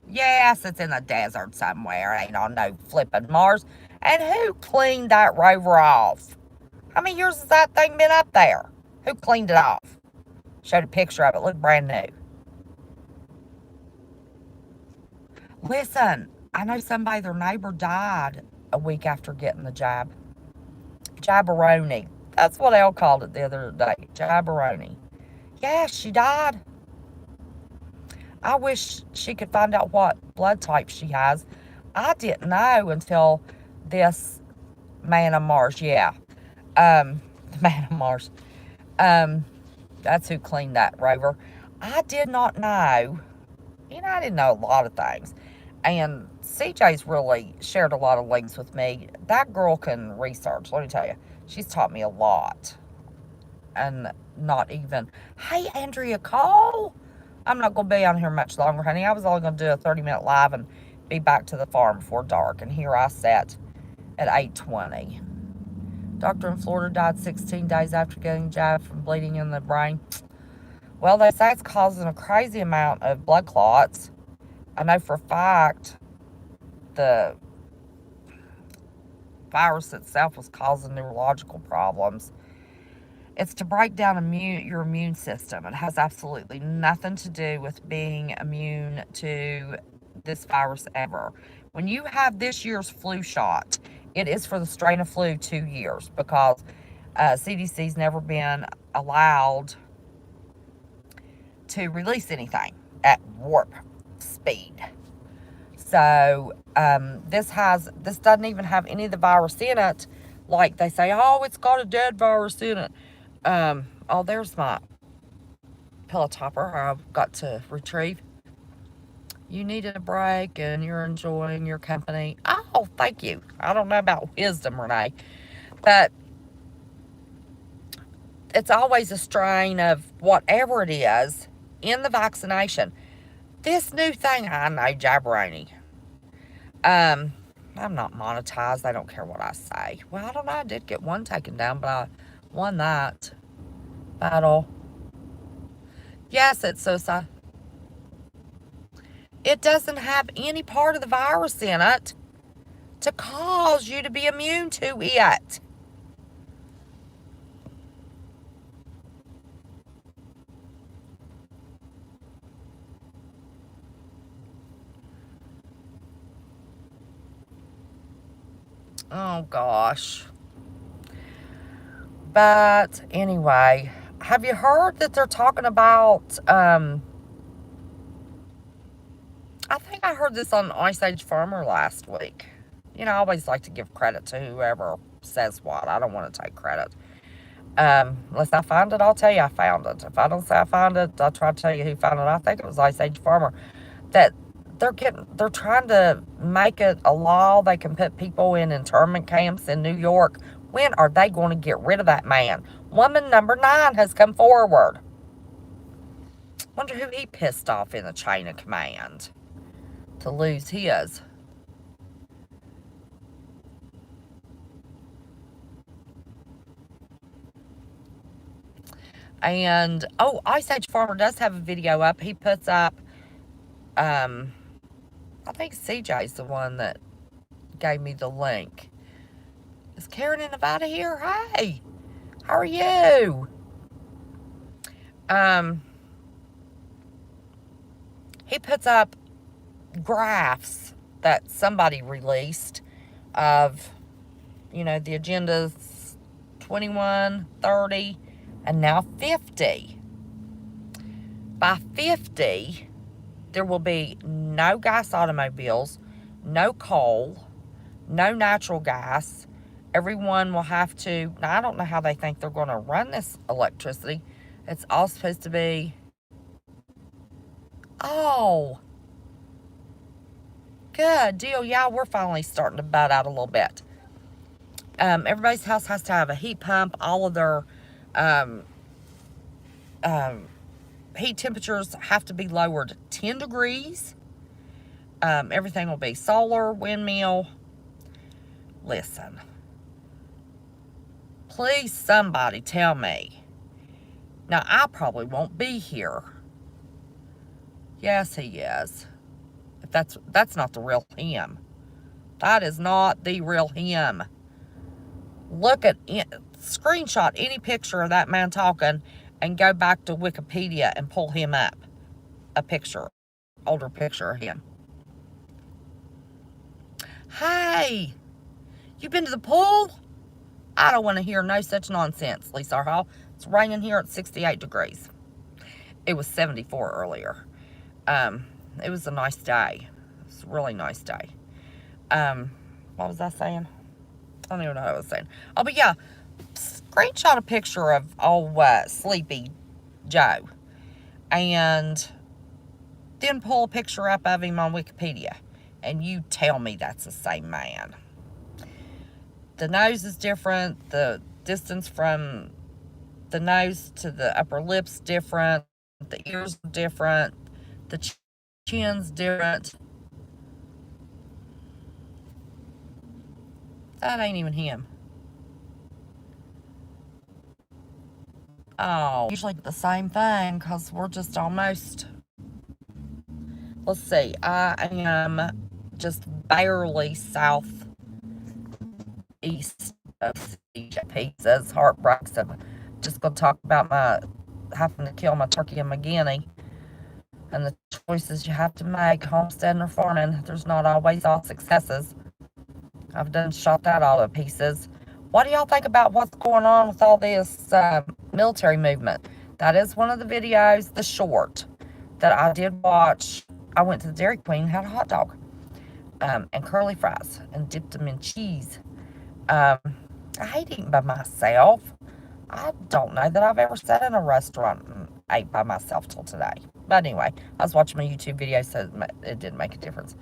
Yes, it's in the desert somewhere. It ain't on no flippin' Mars. And who cleaned that rover off? How many years has that thing been up there? Who cleaned it off? Showed a picture of it. Looked brand new. Listen, I know somebody, their neighbor died a week after getting the jab. Jabberoni. That's what Elle called it the other day. Jabberoni. Yeah, she died. I wish she could find out what blood type she has. I didn't know until this man on Mars. Yeah. The man on Mars. That's who cleaned that rover. I did not know. I didn't know a lot of things. And CJ's really shared a lot of links with me. That girl can research, let me tell you. She's taught me a lot. And not even, hey, Andrea Cole. I'm not going to be on here much longer, honey. I was only going to do a 30-minute live and be back to the farm before dark. And here I sat at 8:20. Doctor in Florida died 16 days after getting jabbed from bleeding in the brain. Well, they say it's causing a crazy amount of blood clots. I know for a fact the virus itself was causing neurological problems. It's to break down your immune system. It has absolutely nothing to do with being immune to this virus ever. When you have this year's flu shot, it is for the strain of flu 2 years because CDC's never been allowed to release anything at warp speed. So this doesn't even have any of the virus in it. Like they say, oh, it's got a dead virus in it. Oh, there's my pillow topper I've got to retrieve. You needed a break and you're enjoying your company. Oh, thank you. I don't know about wisdom, Renee, but it's always a strain of whatever it is in the vaccination. This new thing, I know, jabberoni. I'm not monetized. I don't care what I say. Well, I don't know. I did get one taken down, but I won that battle. Yes, it's suicide. It doesn't have any part of the virus in it to cause you to be immune to it. Oh, gosh. But anyway, have you heard that they're talking about, I think I heard this on Ice Age Farmer last week. I always like to give credit to whoever says what. I don't want to take credit. Unless I find it, I'll tell you I found it. If I don't say I found it, I'll try to tell you who found it. I think it was Ice Age Farmer. That they're trying to make it a law they can put people in internment camps in New York. When are they going to get rid of that man? Woman number 9 has come forward. Wonder who he pissed off in the chain of command to lose his. And, oh, Ice Age Farmer does have a video up. He puts up, I think CJ's the one that gave me the link. Is Karen in Nevada here? Hey, how are you? He puts up graphs that somebody released of, the agendas 21, 30, and now 50. By 50, there will be no gas automobiles, no coal, no natural gas. Everyone will have to, now I don't know how they think they're going to run this electricity. It's all supposed to be, oh, good deal. Yeah, we're finally starting to bud out a little bit. Everybody's house has to have a heat pump. All of their um, heat temperatures have to be lowered 10 degrees. Everything will be solar, windmill. Listen, please somebody tell me. Now, I probably won't be here. Yes, he is. If that's not the real him. That is not the real him. Look at it, screenshot any picture of that man talking and go back to Wikipedia and pull him up. A picture, older picture of him. Hey, you been to the pool? I don't want to hear no such nonsense, Lisa Hall. It's raining here at 68 degrees. It was 74 earlier. It was a nice day. It was a really nice day. What was I saying? I don't even know what I was saying. Oh, but yeah, screenshot a picture of old Sleepy Joe. And then pull a picture up of him on Wikipedia. And you tell me that's the same man. The nose is different. The distance from the nose to the upper lip's different. The ears are different. The chin's different. That ain't even him. Oh, usually the same thing because we're just almost. Let's see. I am just barely southeast of Pizza's heartbreaks. I'm just going to talk about my having to kill my turkey and my guinea and the choices you have to make. Homesteading or farming, there's not always all successes. I've done shot that all to pieces. What do y'all think about what's going on with all this military movement? That is one of the videos, the short, that I did watch. I went to the Dairy Queen, had a hot dog and curly fries and dipped them in cheese. I hate eating by myself. I don't know that I've ever sat in a restaurant and ate by myself till today. But anyway, I was watching my YouTube video, so it didn't make a difference.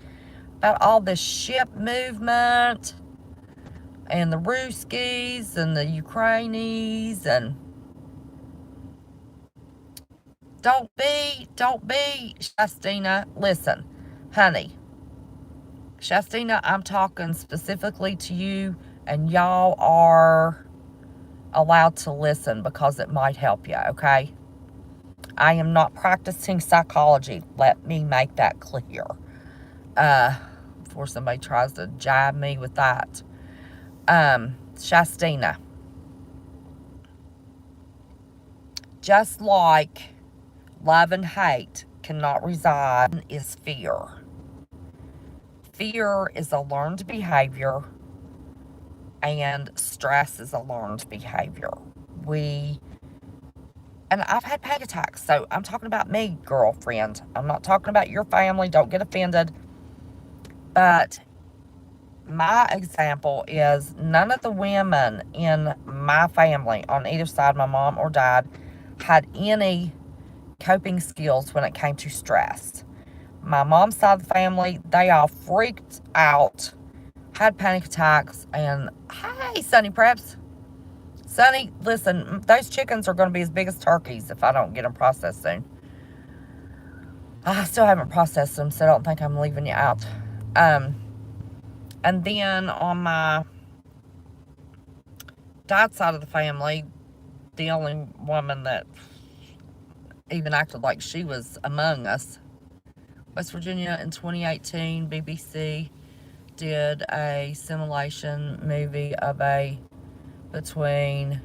About all this ship movement and the Ruskies and the Ukrainians and don't be, Shastina. Listen, honey, Shastina, I'm talking specifically to you, and y'all are allowed to listen because it might help you, okay? I am not practicing psychology. Let me make that clear. Before somebody tries to jibe me with that. Shastina. Just like love and hate cannot reside is fear. Fear is a learned behavior, and stress is a learned behavior. And I've had panic attacks, so I'm talking about me, girlfriend. I'm not talking about your family. Don't get offended. But my example is none of the women in my family on either side, my mom or dad, had any coping skills when it came to stress. My mom's side of the family, they all freaked out, had panic attacks, and hey, Sonny Preps. Sonny, listen, those chickens are going to be as big as turkeys if I don't get them processed soon. I still haven't processed them, so I don't think I'm leaving you out. And then on my dad's side of the family, the only woman that even acted like she was among us, West Virginia in 2018, BBC did a simulation movie of between.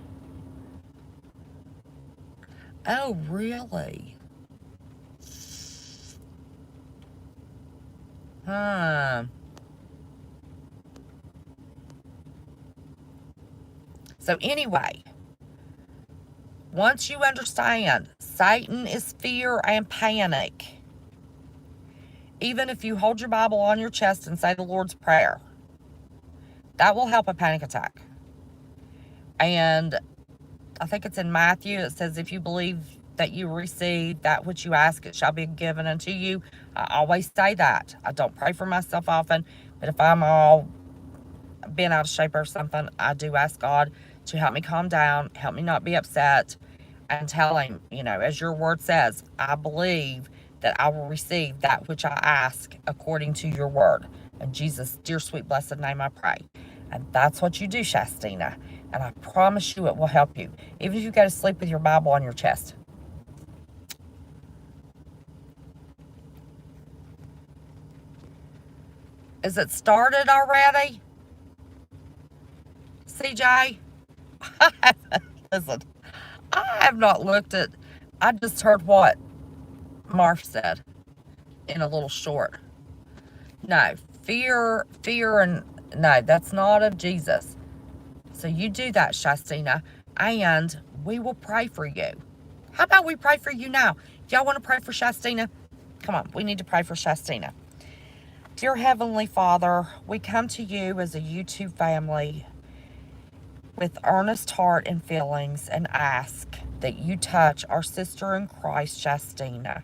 Oh, really? Huh. So anyway, Once you understand, Satan is fear and panic. Even if you hold your Bible on your chest and say the Lord's Prayer, that will help a panic attack. And I think it's in Matthew, it says, if you believe that you receive that which you ask, it shall be given unto you. I always say that. I don't pray for myself often, but if I'm all bent out of shape or something, I do ask God to help me calm down, help me not be upset, and tell him, as your word says, I believe that I will receive that which I ask according to your word. In Jesus' dear, sweet, blessed name I pray. And that's what you do, Shastina. And I promise you it will help you. Even if you go to sleep with your Bible on your chest. Is it started already? CJ? Listen, I have not looked at, I just heard what Marsh said in a little short. No, fear, and no, that's not of Jesus. So you do that, Shastina, and we will pray for you. How about we pray for you now? Y'all want to pray for Shastina? Come on, we need to pray for Shastina. Dear Heavenly Father, we come to you as a YouTube family with earnest heart and feelings and ask that you touch our sister in Christ, Shastina.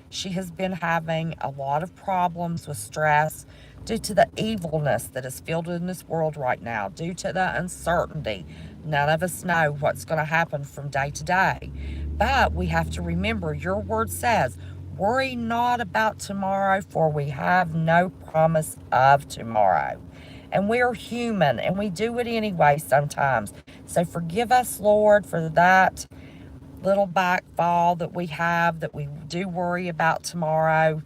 She has been having a lot of problems with stress due to the evilness that is filled in this world right now, due to the uncertainty. None of us know what's going to happen from day to day. But we have to remember your word says, worry not about tomorrow, for we have no promise of tomorrow. And we are human, and we do it anyway sometimes. So forgive us, Lord, for that little backfall that we have, that we do worry about tomorrow.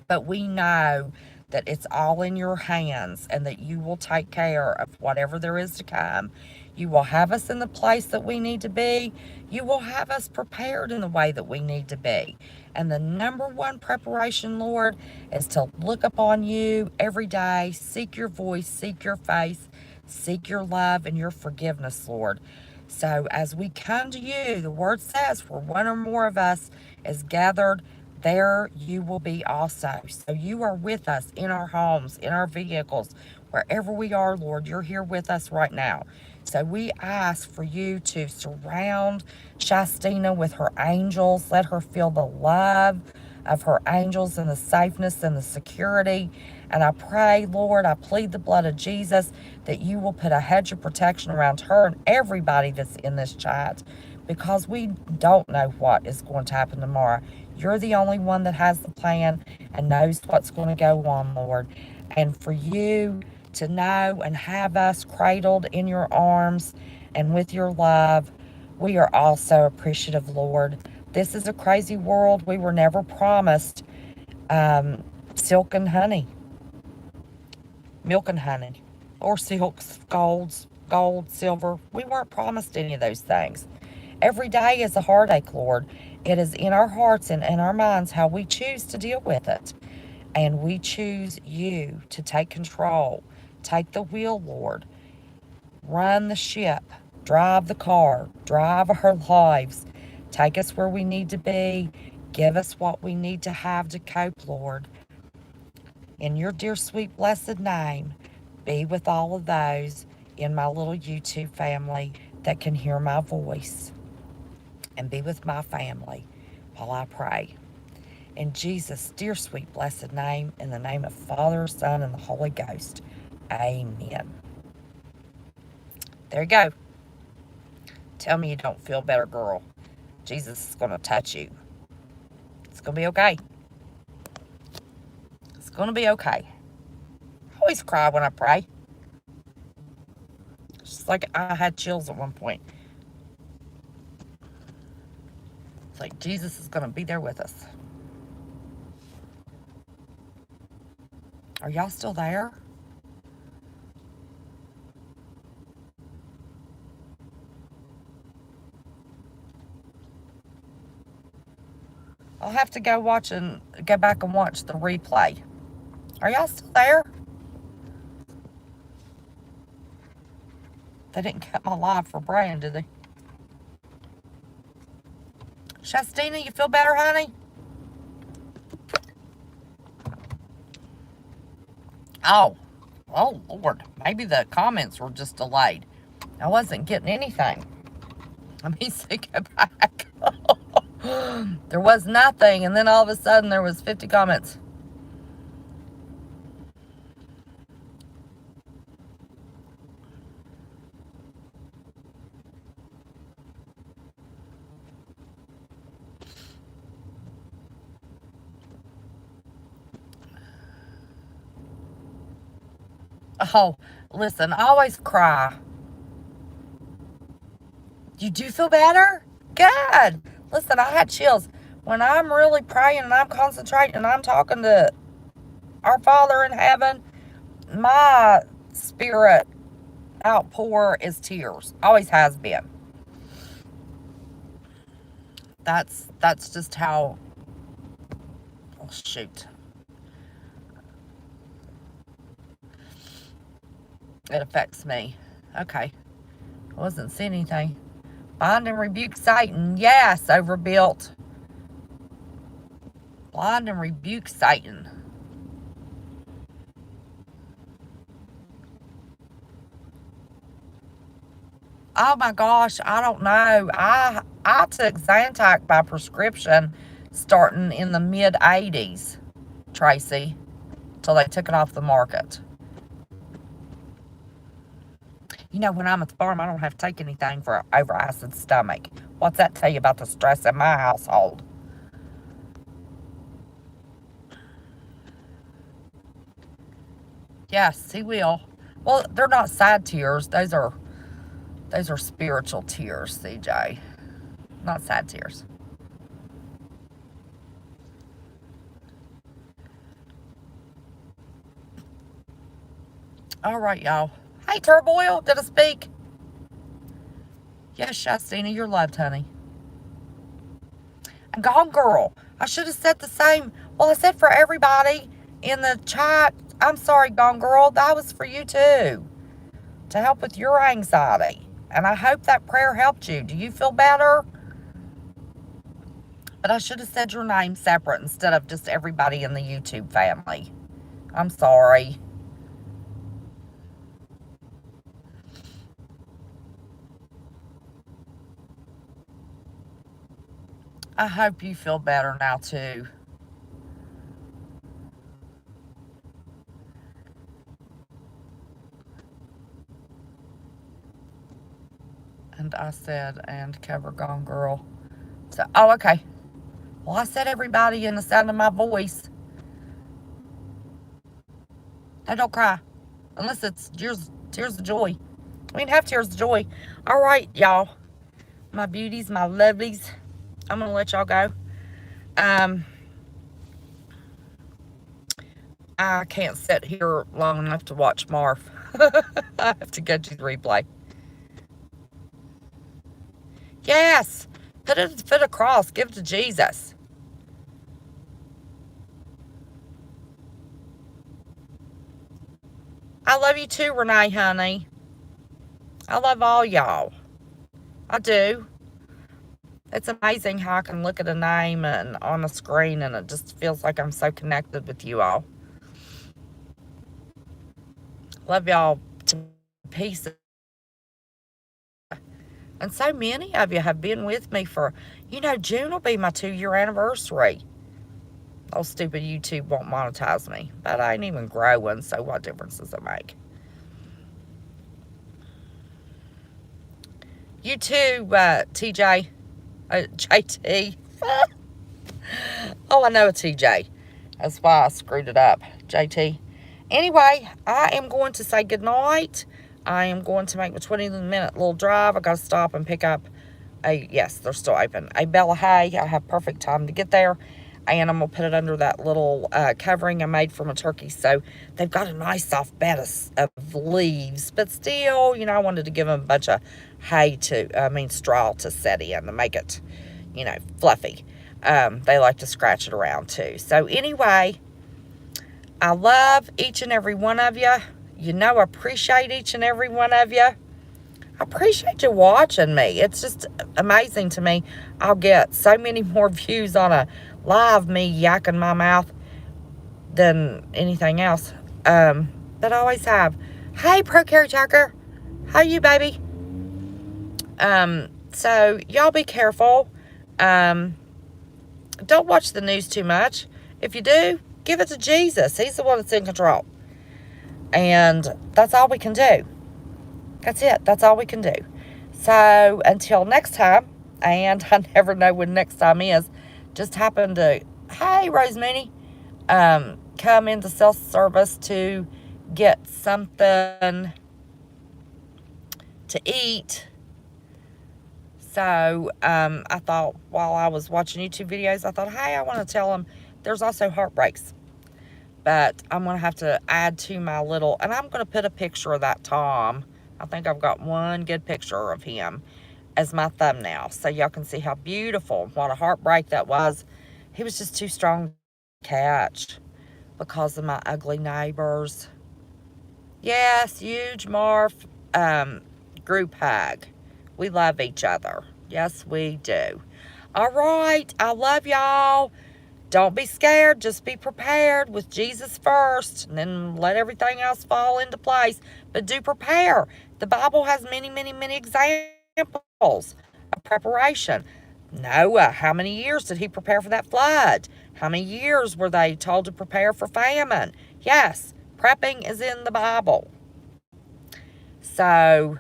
But we know that it's all in your hands and that you will take care of whatever there is to come. You will have us in the place that we need to be. You will have us prepared in the way that we need to be. And the number one preparation, Lord, is to look upon you every day, seek your voice, seek your face, seek your love and your forgiveness, Lord. So as we come to you, the word says, where one or more of us is gathered, there you will be also. So you are with us in our homes, in our vehicles, wherever we are, Lord. You're here with us right now. So we ask for you to surround Shastina with her angels. Let her feel the love of her angels and the safeness and the security. And I pray, Lord, I plead the blood of Jesus that you will put a hedge of protection around her and everybody that's in this chat, because we don't know what is going to happen tomorrow. You're the only one that has the plan and knows what's going to go on, Lord. And for you to know and have us cradled in your arms and with your love, we are also appreciative, Lord. This is a crazy world. We were never promised silk and honey, milk and honey, or silks, gold, silver. We weren't promised any of those things. Every day is a heartache, Lord. It is in our hearts and in our minds how we choose to deal with it. And we choose you to take control. Take the wheel, Lord. Run the ship. Drive the car. Drive our lives. Take us where we need to be. Give us what we need to have to cope, Lord. In your dear, sweet, blessed name, be with all of those in my little YouTube family that can hear my voice. And be with my family while I pray. In Jesus' dear, sweet, blessed name, in the name of Father, Son, and the Holy Ghost. Amen. There you go. Tell me you don't feel better, girl. Jesus is going to touch you. It's going to be okay. It's going to be okay. I always cry when I pray. It's just like I had chills at one point. It's like Jesus is going to be there with us. Are y'all still there? I'll have to go back and watch the replay. Are y'all still there? They didn't cut my live for Brian, did they? Shastina, you feel better, honey? Oh, Lord. Maybe the comments were just delayed. I wasn't getting anything. Let me see, go back. There was nothing, and then all of a sudden there was 50 comments. Oh, listen, I always cry. You do feel better? Good. Listen, I had chills. When I'm really praying and I'm concentrating and I'm talking to our Father in heaven, my spirit outpour is tears. Always has been. That's just how, oh shoot. It affects me. Okay. I wasn't seeing anything. Bind and rebuke Satan. Yes, overbuilt. Bind and rebuke Satan. Oh my gosh, I don't know. I took Zantac by prescription starting in the mid-80s, Tracy, till they took it off the market. You know, when I'm at the farm, I don't have to take anything for an over-acid stomach. What's that tell you about the stress in my household? Yes, he will. Well, they're not sad tears. Those are spiritual tears, CJ. Not sad tears. All right, y'all. Hey, Turboil, did I speak? Yes, Shastina, you're loved, honey. And Gone Girl, I should have said the same. Well, I said for everybody in the chat. I'm sorry, Gone Girl. That was for you, too. To help with your anxiety. And I hope that prayer helped you. Do you feel better? But I should have said your name separate instead of just everybody in the YouTube family. I'm sorry. I hope you feel better now, too. And I said, and cover Gone Girl. So, oh, okay. Well, I said everybody in the sound of my voice. Now, don't cry. Unless it's tears of joy. We can have tears of joy. All right, y'all. My beauties, my lovelies. I'm going to let y'all go. I can't sit here long enough to watch Marv. I have to go to the replay. Yes. Put it at the foot of the cross. Give it to Jesus. I love you too, Renee, honey. I love all y'all. I do. It's amazing how I can look at a name and on a screen and it just feels like I'm so connected with you all. Love y'all to pieces. And so many of you have been with me for, June will be my 2-year anniversary. Oh, stupid YouTube won't monetize me. But I ain't even growing, so what difference does it make? You too, TJ. JT. Oh, I know a TJ. That's why I screwed it up. JT. Anyway, I am going to say goodnight. I am going to make my 20-minute little drive. I got to stop and pick up yes, they're still open. A Bella Hay. I have perfect time to get there. And I'm going to put it under that little covering I made for my turkey. So they've got a nice soft bed of leaves. But still, I wanted to give them a bunch of straw to set in to make it, fluffy. They like to scratch it around too. So anyway, I love each and every one of you. I appreciate each and every one of you. appreciate you watching me. It's just amazing to me. I'll get so many more views on a live me yakking my mouth than anything else. But I always have. Hey, Pro Caretaker. How you, baby? So y'all be careful. Don't watch the news too much. If you do, give it to Jesus. He's the one that's in control. And that's all we can do. That's it. That's all we can do. So until next time, and I never know when next time is, just happen to, hey, Rosemary, come into self-service to get something to eat. So I thought while I was watching YouTube videos, I thought, hey, I want to tell them there's also heartbreaks. But I'm going to have to add to my little, and I'm going to put a picture of that Tom. I think I've got one good picture of him as my thumbnail. So y'all can see how beautiful, what a heartbreak that was. He was just too strong to catch because of my ugly neighbors. Yes, huge Marv group hug. We love each other. Yes, we do. All right. I love y'all. Don't be scared. Just be prepared with Jesus first. And then let everything else fall into place. But do prepare. The Bible has many, many, many examples of preparation. Noah, how many years did he prepare for that flood? How many years were they told to prepare for famine? Yes, prepping is in the Bible. So,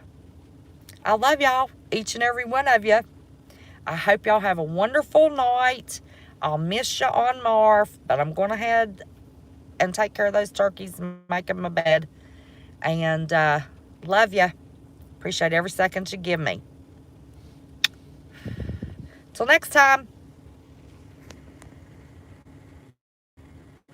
I love y'all, each and every one of you. I hope y'all have a wonderful night. I'll miss you on Marv, but I'm going to head and take care of those turkeys and make them a bed. And love you. Appreciate every second you give me. Till next time.